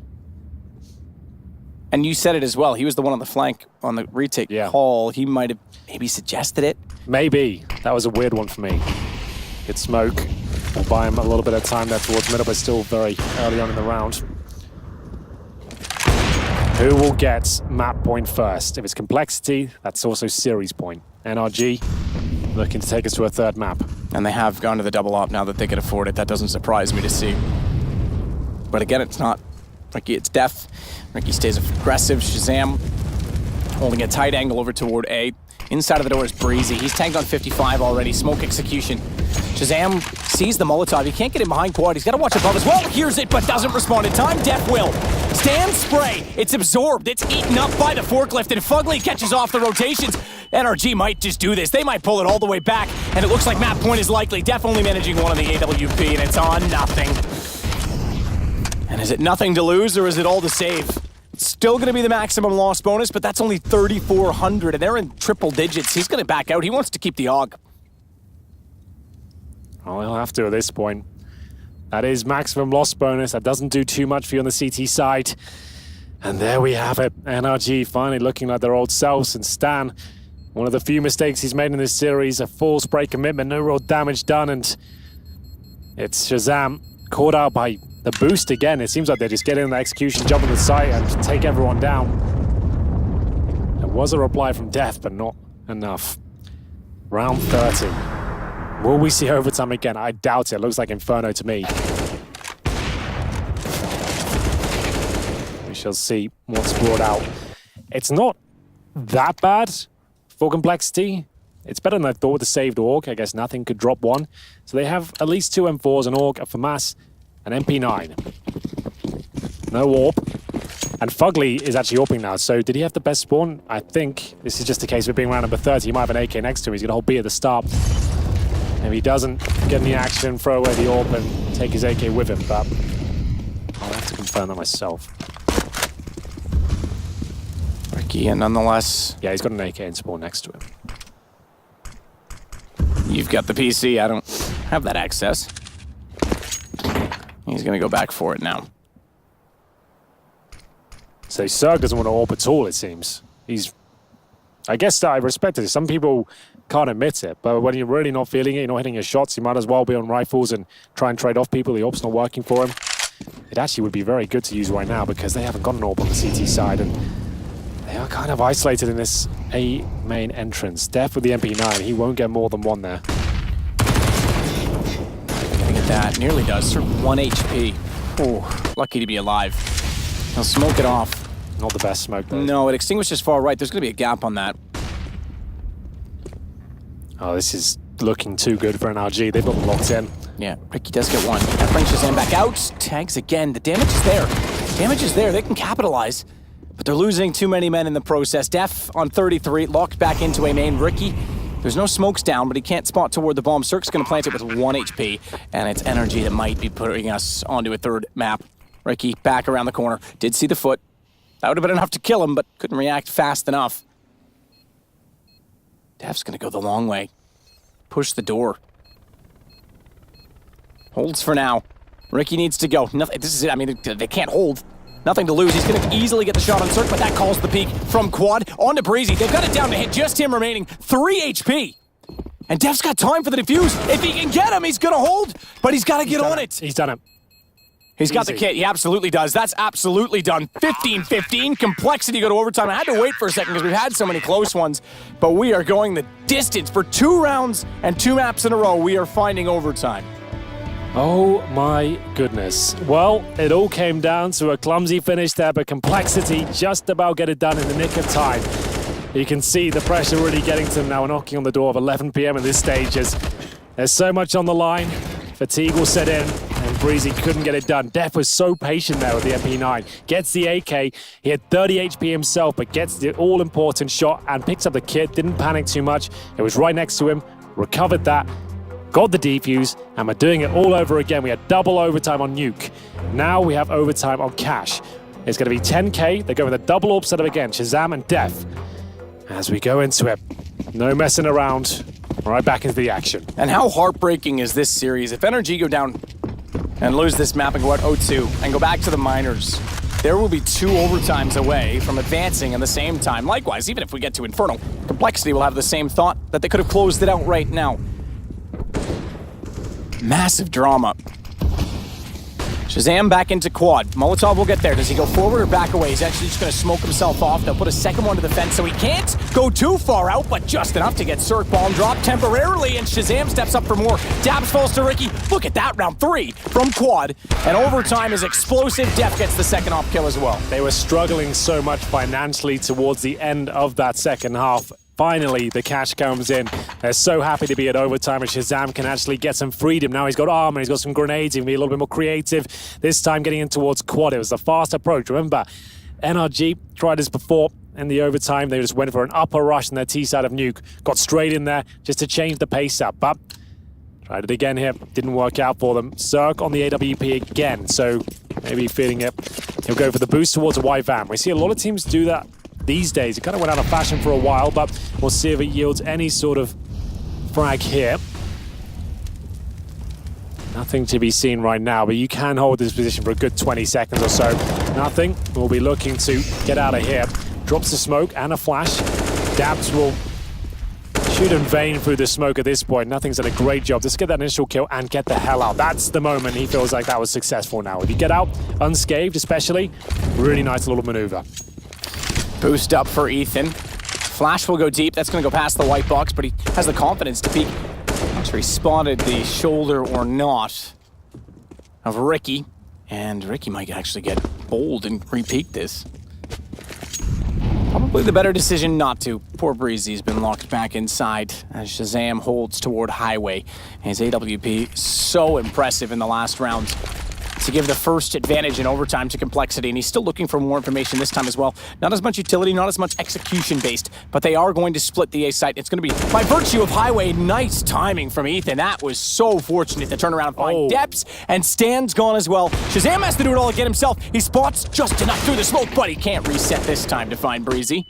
And you said it as well. He was the one on the flank on the retake call. He might have maybe suggested it. Maybe. That was a weird one for me. Good smoke. We'll buy him a little bit of time there towards middle, but still very early on in the round. Who will get map point first? If it's CompLexity, that's also series point. NRG looking to take us to a third map. And they have gone to the double op now that they can afford it. That doesn't surprise me to see. But again, it's not Ricky, it's Def. Ricky stays aggressive. Shazam holding a tight angle over toward A. Inside of the door is Breezy. He's tanked on 55 already. Smoke execution. Shazam sees the Molotov. He can't get in behind quad. He's got to watch above as well. Hears it, but doesn't respond in time. Def will. Stand spray. It's absorbed. It's eaten up by the forklift, and Fugly catches off the rotations. NRG might just do this. They might pull it all the way back, and it looks like map point is likely. Def only managing one on the AWP, and it's on nothing. And is it nothing to lose, or is it all to save? It's still going to be the maximum loss bonus, but that's only 3,400, and they're in triple digits. He's going to back out. He wants to keep the AUG. Well, he'll have to at this point. That is maximum loss bonus. That doesn't do too much for you on the CT side. And there we have it. NRG finally looking like their old selves. And Stan, one of the few mistakes he's made in this series, a full spray commitment, no real damage done. And it's Shazam caught out by the boost again. It seems like they're just getting in the execution, jump on the site, and take everyone down. There was a reply from Def, but not enough. Round 30. Will we see overtime again? I doubt it. Looks like Inferno to me. We shall see what's brought out. It's not that bad for CompLexity. It's better than I thought with the saved AUG. I guess nothing could drop one. So they have at least 2 M4s, an AUG, a FAMAS, an MP9. No AWP. And Fugly is actually AWPing now. So did he have the best spawn? I think this is just a case of it being round number 30. He might have an AK next to him. He's going to hold B at the start. If he doesn't get any action, throw away the AWP and take his AK with him. But I'll have to confirm that myself. Ricky, and nonetheless... Yeah, he's got an AK in spawn next to him. You've got the PC. I don't have that access. He's going to go back for it now. So Zerg doesn't want to AWP at all, it seems. I guess I respect it. Some people can't admit it, but when you're really not feeling it, you're not hitting your shots, you might as well be on rifles and try and trade off people. The AWP's not working for him. It actually would be very good to use right now because they haven't got an AWP on the CT side, and they are kind of isolated in this A main entrance. Def with the MP9, he won't get more than one there. Getting at that, nearly does. Sort of 1 HP. Oh, lucky to be alive. He'll smoke it off. Not the best smoke though. No, it extinguishes far right. There's going to be a gap on that. Oh, this is looking too good for NRG. They've got them locked in. Yeah, Ricky does get one. That brings Shazam back out. Tags again. The damage is there. Damage is there. They can capitalize. But they're losing too many men in the process. Def on 33, locked back into a main. Ricky, there's no smokes down, but he can't spot toward the bomb. Cirque's going to plant it with 1 HP, and it's NRG that might be putting us onto a third map. Ricky back around the corner. Did see the foot. That would have been enough to kill him, but couldn't react fast enough. Def's going to go the long way. Push the door. Holds for now. Ricky needs to go. Nothing. This is it. I mean, they can't hold. Nothing to lose. He's going to easily get the shot on Cirque, but that calls the peak from Quad onto Breezy. They've got it down to hit just him remaining. 3 HP. And Def's got time for the defuse. If he can get him, he's going to hold, but he's got to get on it. He's done it. He's got the kit. He absolutely does. That's absolutely done. 15-15. CompLexity go to overtime. I had to wait for a second because we've had so many close ones, but we are going the distance for 2 rounds and 2 maps in a row. We are finding overtime. Oh my goodness. Well, it all came down to a clumsy finish there, but CompLexity just about get it done in the nick of time. You can see the pressure really getting to them now. We're knocking on the door of 11 PM at this stage. There's so much on the line. Fatigue will set in, and Breezy couldn't get it done. Def was so patient there with the MP9. Gets the AK. He had 30 HP himself, but gets the all-important shot and picks up the kit. Didn't panic too much. It was right next to him. Recovered that. Got the defuse, and we're doing it all over again. We had double overtime on Nuke. Now we have overtime on Cash. It's going to be 10K. They're going with a double AWP setup again. Shazam and Def. As we go into it, no messing around. Right back into the action. And how heartbreaking is this series? If NRG go down and lose this map and go out 0-2 and go back to the minors, there will be 2 overtimes away from advancing in the same time. Likewise, even if we get to Inferno, CompLexity will have the same thought that they could have closed it out right now. Massive drama. Shazam back into Quad. Molotov will get there. Does he go forward or back away? He's actually just going to smoke himself off. They'll put a second one to the fence, so he can't go too far out, but just enough to get Cirque bomb dropped temporarily, and Shazam steps up for more. Dabs falls to Ricky. Look at that, round 3 from Quad. And overtime is explosive. Def gets the second off kill as well. They were struggling so much financially towards the end of that second half. Finally, the cash comes in. They're so happy to be at overtime, and Shazam can actually get some freedom. Now he's got armor, he's got some grenades, he can be a little bit more creative. This time getting in towards Quad. It was a fast approach. Remember, NRG tried this before in the overtime. They just went for an upper rush in their T side of Nuke. Got straight in there just to change the pace up. But tried it again here. Didn't work out for them. Cirque on the AWP again. So maybe feeling it. He'll go for the boost towards a Y van. We see a lot of teams do that these days. It kind of went out of fashion for a while, but we'll see if it yields any sort of frag here. Nothing to be seen right now, but you can hold this position for a good 20 seconds or so. Nothing. We'll be looking to get out of here. Drops the smoke and a flash. Dabs will Shoot in vain through the smoke at this point. Nothing's done a great job. Just get that initial kill and get the hell out. That's the moment he feels like that was successful now. If you get out unscathed especially, really nice little maneuver. Boost up for Ethan. Flash will go deep. That's going to go past the white box, but he has the confidence to peek. Not sure he spotted the shoulder or not of Ricky. And Ricky might actually get bold and re-peek this. Probably the better decision not to. Poor Breezy's been locked back inside as Shazam holds toward Highway. His AWP so impressive in the last round to give the first advantage in overtime to CompLexity, and he's still looking for more information this time as well. Not as much utility, not as much execution-based, but they are going to split the A site. It's going to be by virtue of Highway. Nice timing from Ethan. That was so fortunate to turn around and find depths, and Stan's gone as well. Shazam has to do it all again himself. He spots just enough through the smoke, but he can't reset this time to find Breezy.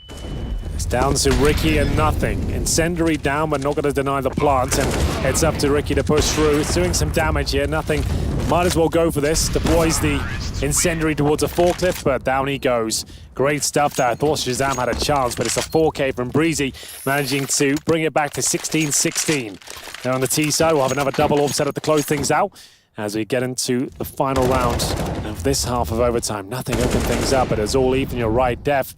It's down to Ricky and nothing. Incendiary down, but not going to deny the plant, and it's up to Ricky to push through. It's doing some damage here, nothing. Might as well go for this. Deploys the incendiary towards a forklift, but down he goes. Great stuff there. I thought Shazam had a chance, but it's a 4K from Breezy, managing to bring it back to 16-16. Now on the T side, we'll have another double orb set up to close things out as we get into the final round of this half of overtime. Nothing opened things up, but it's all even. You're right, Def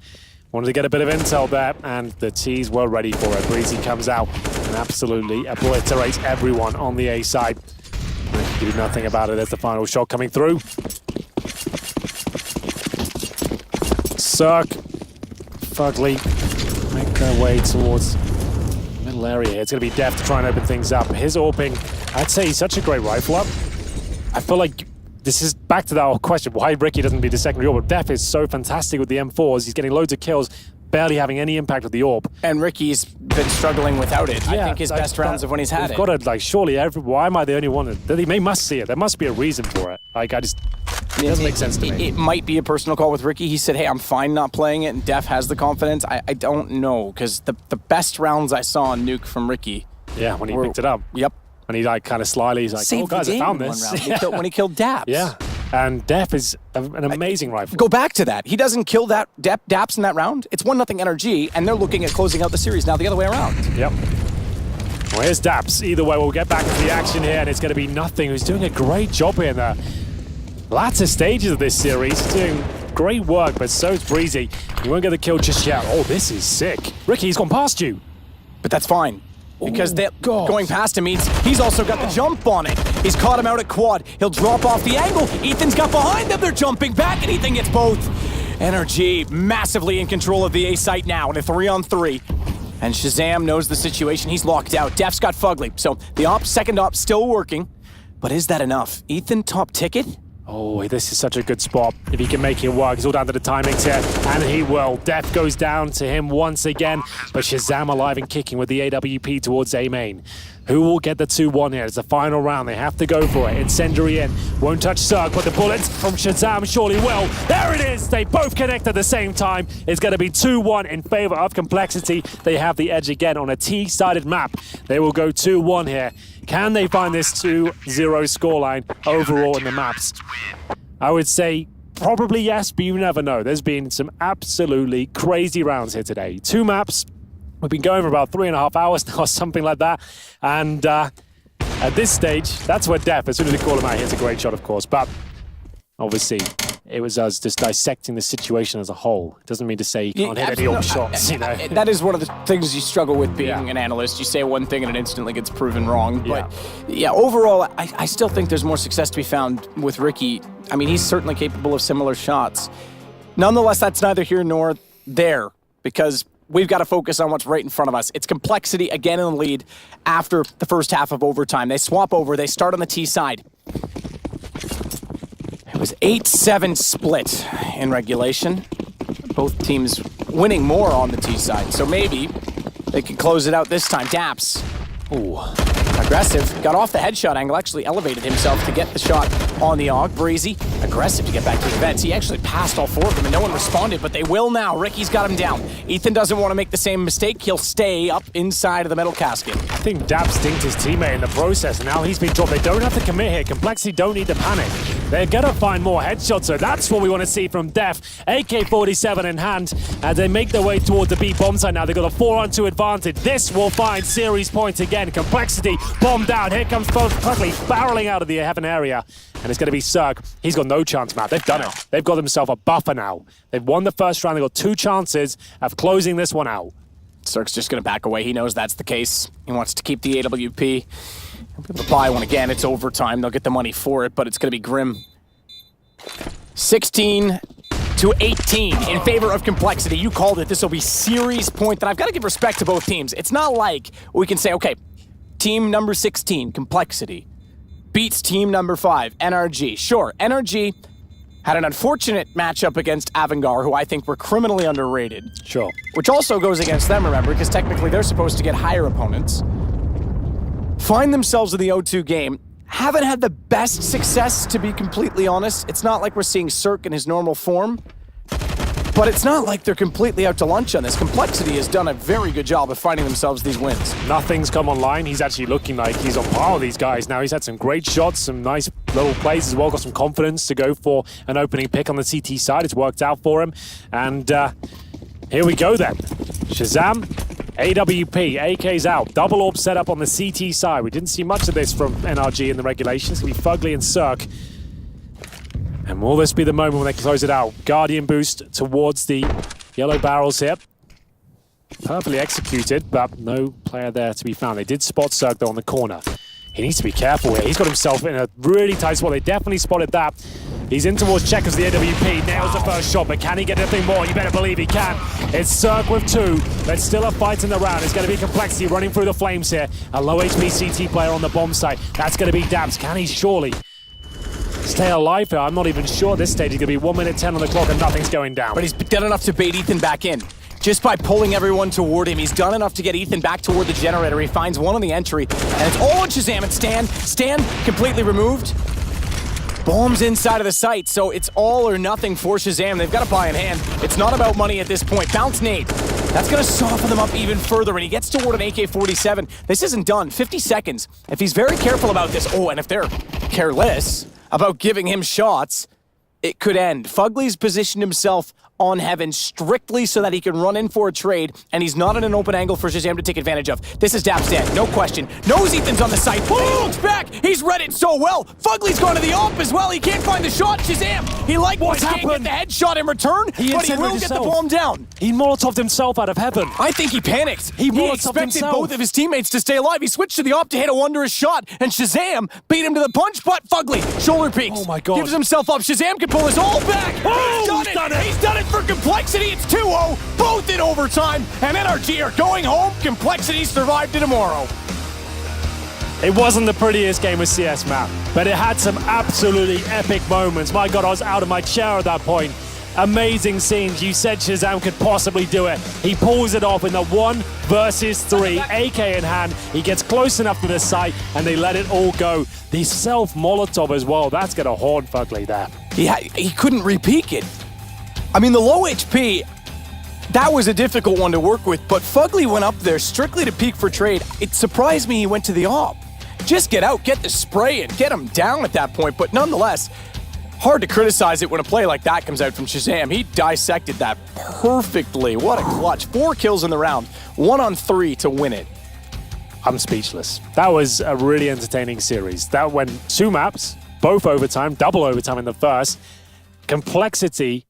wanted to get a bit of intel there, and the T's were ready for it. Breezy comes out and absolutely obliterates everyone on the A side. They can do nothing about it. There's the final shot coming through. Cirque, Fugly make their way towards the middle area here. It's going to be Def to try and open things up. His AWPing, I'd say he's such a great rifle up. I feel like this is back to that whole question, why Ricky doesn't be the secondary AWP. Def is so fantastic with the M4s. He's getting loads of kills, barely having any impact with the AWP. And Ricky's been struggling without it. Yeah, I think his best rounds of when he's had it. Got to, like, surely, why am I the only one they must see it? There must be a reason for it. Like, it doesn't make sense to me. It might be a personal call with Ricky. He said, hey, I'm fine not playing it, and Def has the confidence. I don't know, because the best rounds I saw on Nuke from Ricky. Yeah, when he picked it up. Yep. And he, like, kind of slyly, he's like, saved oh, guys, I found this. When he killed Daps. Yeah. And Def is an amazing rifle. Go back to that. He doesn't kill that Daps in that round. It's 1-0 NRG, and they're looking at closing out the series now the other way around. Yep. Well, here's Daps. Either way, we'll get back into the action here, and it's going to be nothing. Who's doing a great job here in the latter stages of this series. He's doing great work, but so's Breezy. He won't get the kill just yet. Oh, this is sick. Ricky, he's gone past you. But that's fine. Because going past him means he's also got the jump on it. He's caught him out at quad. He'll drop off the angle. Ethan's got behind them. They're jumping back, and Ethan gets both. NRG massively in control of the A site now in a 3-on-3. And Shazam knows the situation. He's locked out. Def's got Fugly. So the second op still working. But is that enough? Ethan top ticket? Oh, this is such a good spot. If he can make it work, it's all down to the timings here, and he will. Def goes down to him once again, but Shazam alive and kicking with the AWP towards A main. Who will get the 2-1 here? It's the final round. They have to go for it. Incendiary in. Won't touch Cirque, but the bullets from Shazam surely will. There it is. They both connect at the same time. It's going to be 2-1 in favor of CompLexity. They have the edge again on a T-sided map. They will go 2-1 here. Can they find this 2-0 scoreline overall in the maps? I would say probably yes, but you never know. There's been some absolutely crazy rounds here today. 2 maps. We've been going for about 3.5 hours now, or something like that. And at this stage, that's where Def, as soon as we call him out, he has a great shot, of course. But obviously, it was us just dissecting the situation as a whole. It doesn't mean to say you can't hit any old shots, you know. That is one of the things you struggle with being an analyst. You say one thing and it instantly gets proven wrong. But yeah, overall, I still think there's more success to be found with Ricky. I mean, he's certainly capable of similar shots. Nonetheless, that's neither here nor there, because we've got to focus on what's right in front of us. It's CompLexity again in the lead after the first half of overtime. They swap over. They start on the T side. It was 8-7 split in regulation. Both teams winning more on the T side, so maybe they can close it out this time. Daps. Ooh, aggressive. Got off the headshot angle, actually elevated himself to get the shot on the AUG. Breezy, aggressive to get back to the vents. He actually passed all 4 of them and no one responded, but they will now. Ricky's got him down. Ethan doesn't want to make the same mistake. He'll stay up inside of the metal casket. I think Dab stinked his teammate in the process, and now he's been dropped. They don't have to commit here. CompLexity don't need to panic. They're going to find more headshots, so that's what we want to see from Def. AK-47 in hand, as they make their way towards the B bomb site now. They've got a 4-on-2 advantage. This will find series points again. CompLexity bombed out. Here comes Buckley barreling out of the heaven area, and it's going to be Cirque. He's got no chance, Matt. They've done it. They've got themselves a buffer now. They've won the first round. They've got 2 chances of closing this one out. Cirque's just going to back away. He knows that's the case. He wants to keep the AWP. He'll be able to buy one again. It's overtime. They'll get the money for it, but it's going to be grim. 16-18 in favor of CompLexity. You called it. This will be series point. And I've got to give respect to both teams. It's not like we can say, okay, team number 16, CompLexity, beats team number 5, NRG. Sure, NRG had an unfortunate matchup against Avangar, who I think were criminally underrated. Sure. Which also goes against them, remember, because technically they're supposed to get higher opponents. Find themselves in the O2 game. Haven't had the best success, to be completely honest. It's not like we're seeing Cirque in his normal form. But it's not like they're completely out to lunch on this. CompLexity has done a very good job of finding themselves these wins. Nothing's come online. He's actually looking like he's on par with these guys now. He's had some great shots, some nice little plays as well. Got some confidence to go for an opening pick on the CT side. It's worked out for him. And here we go then. Shazam, AWP, AK's out. Double orb set up on the CT side. We didn't see much of this from NRG in the regulations. It's going to be Fugly and Cirque. And will this be the moment when they close it out? Guardian boost towards the yellow barrels here. Perfectly executed, but no player there to be found. They did spot Cirque though on the corner. He needs to be careful here. He's got himself in a really tight spot. They definitely spotted that. He's in towards Checkers, the AWP. Nails the first shot, but can he get anything more? You better believe he can. It's Cirque with 2. There's still a fight in the round. It's going to be CompLexity running through the flames here. A low HP CT player on the bomb site. That's going to be Dabs. Can he surely stay alive here? I'm not even sure. This stage is going to be 1 minute 10 on the clock and nothing's going down. But he's done enough to bait Ethan back in. Just by pulling everyone toward him, he's done enough to get Ethan back toward the generator. He finds one on the entry, and it's all on Shazam and Stan. Stan completely removed. Bombs inside of the site, so it's all or nothing for Shazam. They've got to buy in hand. It's not about money at this point. Bounce nade. That's going to soften them up even further, and he gets toward an AK-47. This isn't done. 50 seconds. If he's very careful about this, and if they're careless about giving him shots, it could end. Fugly's positioned himself on Heaven strictly so that he can run in for a trade, and he's not in an open angle for Shazam to take advantage of. This is Dabstan, no question. Knows Ethan's on the site. He looks back. He's read it so well. Fugly's gone to the op as well. He can't find the shot. Shazam, he likewise can't get the headshot in return, but he will get the bomb down. He molotoved himself out of Heaven. I think he panicked. He expected both of his teammates to stay alive. He switched to the op to hit a wondrous shot, and Shazam beat him to the punch, but Fugly, shoulder peeks. Oh my God. Gives himself up. Shazam can pull this all back. Oh, He's done it. He's done it for CompLexity. It's 2-0, both in overtime, and NRG are going home. CompLexity survived to tomorrow. It wasn't the prettiest game of CS, Matt, but it had some absolutely epic moments. My God, I was out of my chair at that point. Amazing scenes. You said Shazam could possibly do it. He pulls it off in the 1 versus 3, AK in hand. He gets close enough to the site, and they let it all go. The self-Molotov as well. That's going to haunt Fugly there. He couldn't re-peek it. I mean, the low HP, that was a difficult one to work with, but Fugly went up there strictly to peek for trade. It surprised me he went to the op. Just get out, get the spray, and get him down at that point, but nonetheless, hard to criticize it when a play like that comes out from Shazam. He dissected that perfectly. What a clutch. 4 kills in the round, 1 on 3 to win it. I'm speechless. That was a really entertaining series. That went 2 maps, both overtime, double overtime in the first. CompLexity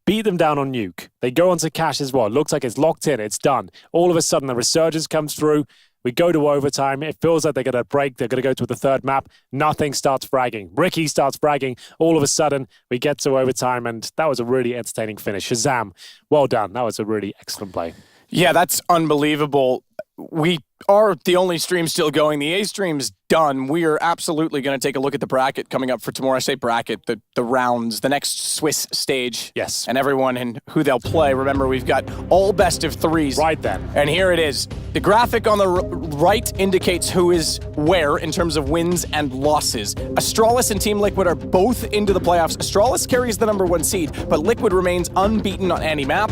beat them down on Nuke. They go on to Cash as well. Looks like it's locked in. It's done. All of a sudden, the resurgence comes through. We go to overtime. It feels like they're going to break. They're going to go to the 3rd map. Nothing starts fragging. Ricky starts fragging. All of a sudden, we get to overtime, and that was a really entertaining finish. Shazam, well done. That was a really excellent play. Yeah, that's unbelievable. we are the only stream still going. The A stream's done. We are absolutely going to take a look at the bracket coming up for tomorrow. I say bracket, the rounds, the next Swiss stage. Yes. And everyone and who they'll play. Remember, we've got all best of threes. Right then. And here it is. The graphic on the right indicates who is where in terms of wins and losses. Astralis and Team Liquid are both into the playoffs. Astralis carries the #1 seed, but Liquid remains unbeaten on any map.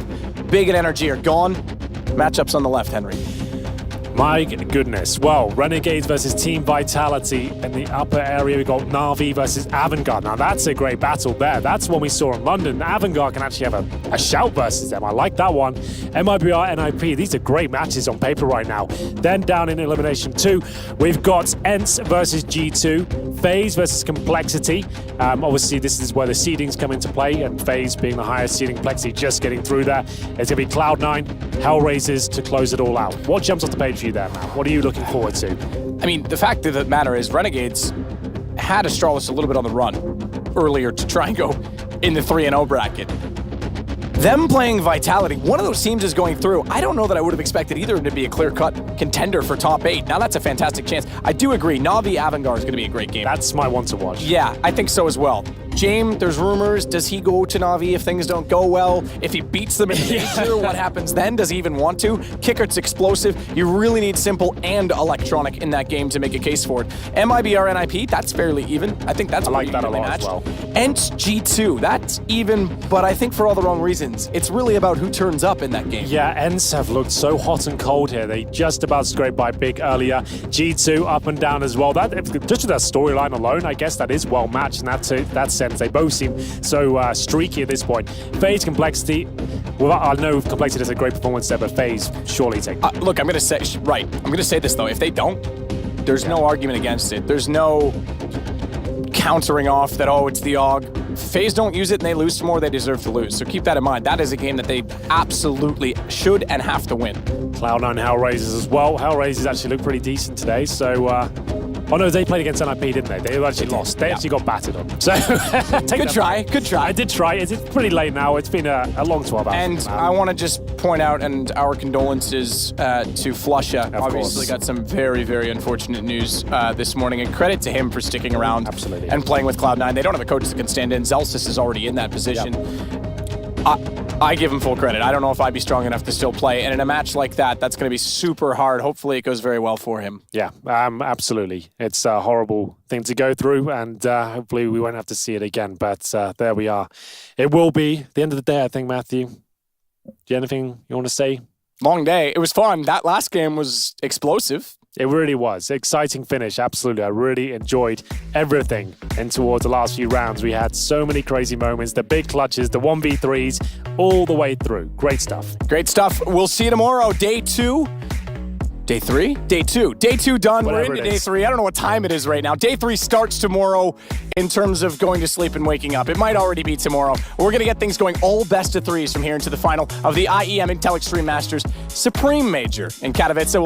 Big and NRG are gone. Matchups on the left, Henry. My goodness. Well, Renegades versus Team Vitality. In the upper area, we've got Na'Vi versus Avangard. Now, that's a great battle there. That's one we saw in London. Avangard can actually have a shout versus them. I like that one. MIBR, NIP, these are great matches on paper right now. Then down in Elimination 2, we've got ENTS versus G2, FaZe versus CompLexity. Obviously, this is where the seedings come into play, and FaZe being the highest seeding, Complexity just getting through there. It's going to be Cloud9, Hellraisers to close it all out. What jumps off the page for you there, man? What are you looking forward to? I mean, the fact of the matter is Renegades had Astralis a little bit on the run earlier to try and go in the 3-0 bracket. Them playing Vitality, one of those teams is going through. I don't know that I would have expected either of them to be a clear-cut contender for top 8. Now that's a fantastic chance. I do agree, Na'Vi Avangard is going to be a great game. That's my one to watch. Yeah, I think so as well. James, there's rumors, does he go to Na'Vi if things don't go well? If he beats them in the major, what happens then? Does he even want to? Kickert's explosive. You really need Simple and Electronic in that game to make a case for it. MIBR NIP, that's fairly even. I think that's I like that a lot matched. as well. ENTS G2, that's even, but I think for all the wrong reasons. It's really about who turns up in that game. Yeah, ENTS have looked so hot and cold here. They just about scraped by Big earlier. G2 up and down as well. That just with that storyline alone, I guess that is well matched in that sense. They both seem so streaky at this point. FaZe, Complexity. Well, I know Complexity does a great performance there, but FaZe surely take. Look, I'm going to say right. I'm going to say this though. If they don't, there's no argument against it. There's no countering off that, oh, it's the AUG. FaZe don't use it and they lose more, they deserve to lose. So keep that in mind. That is a game that they absolutely should and have to win. Cloud9 Hellraisers as well. Hellraisers actually look pretty decent today, so... oh no, they played against NIP, didn't they? They actually lost. They actually got battered on. So good try. I did try. It's pretty late now. It's been a long 12 hours. And I want to just point out, and our condolences to Flusha. Obviously got some very, very unfortunate news this morning, and credit to him for sticking around and playing with Cloud9. They don't have a coach that can stand in. Zelsis is already in that position. I give him full credit. I don't know if I'd be strong enough to still play. And in a match like that, that's going to be super hard. Hopefully it goes very well for him. Yeah, absolutely. It's a horrible thing to go through, and hopefully we won't have to see it again. But there we are. It will be the end of the day, I think, Matthew. Do you have anything you want to say? Long day. It was fun. That last game was explosive. It really was. Exciting finish, absolutely. I really enjoyed everything in towards the last few rounds. We had so many crazy moments, the big clutches, the 1v3s, all the way through. Great stuff. Great stuff. We'll see you tomorrow. Day 2. Day 3? Day 2. Day 2 done. Whatever We're into day 3. I don't know what time it is right now. Day 3 starts tomorrow in terms of going to sleep and waking up. It might already be tomorrow. We're going to get things going all best of 3s from here into the final of the IEM Intel Extreme Masters Supreme Major in Katowice.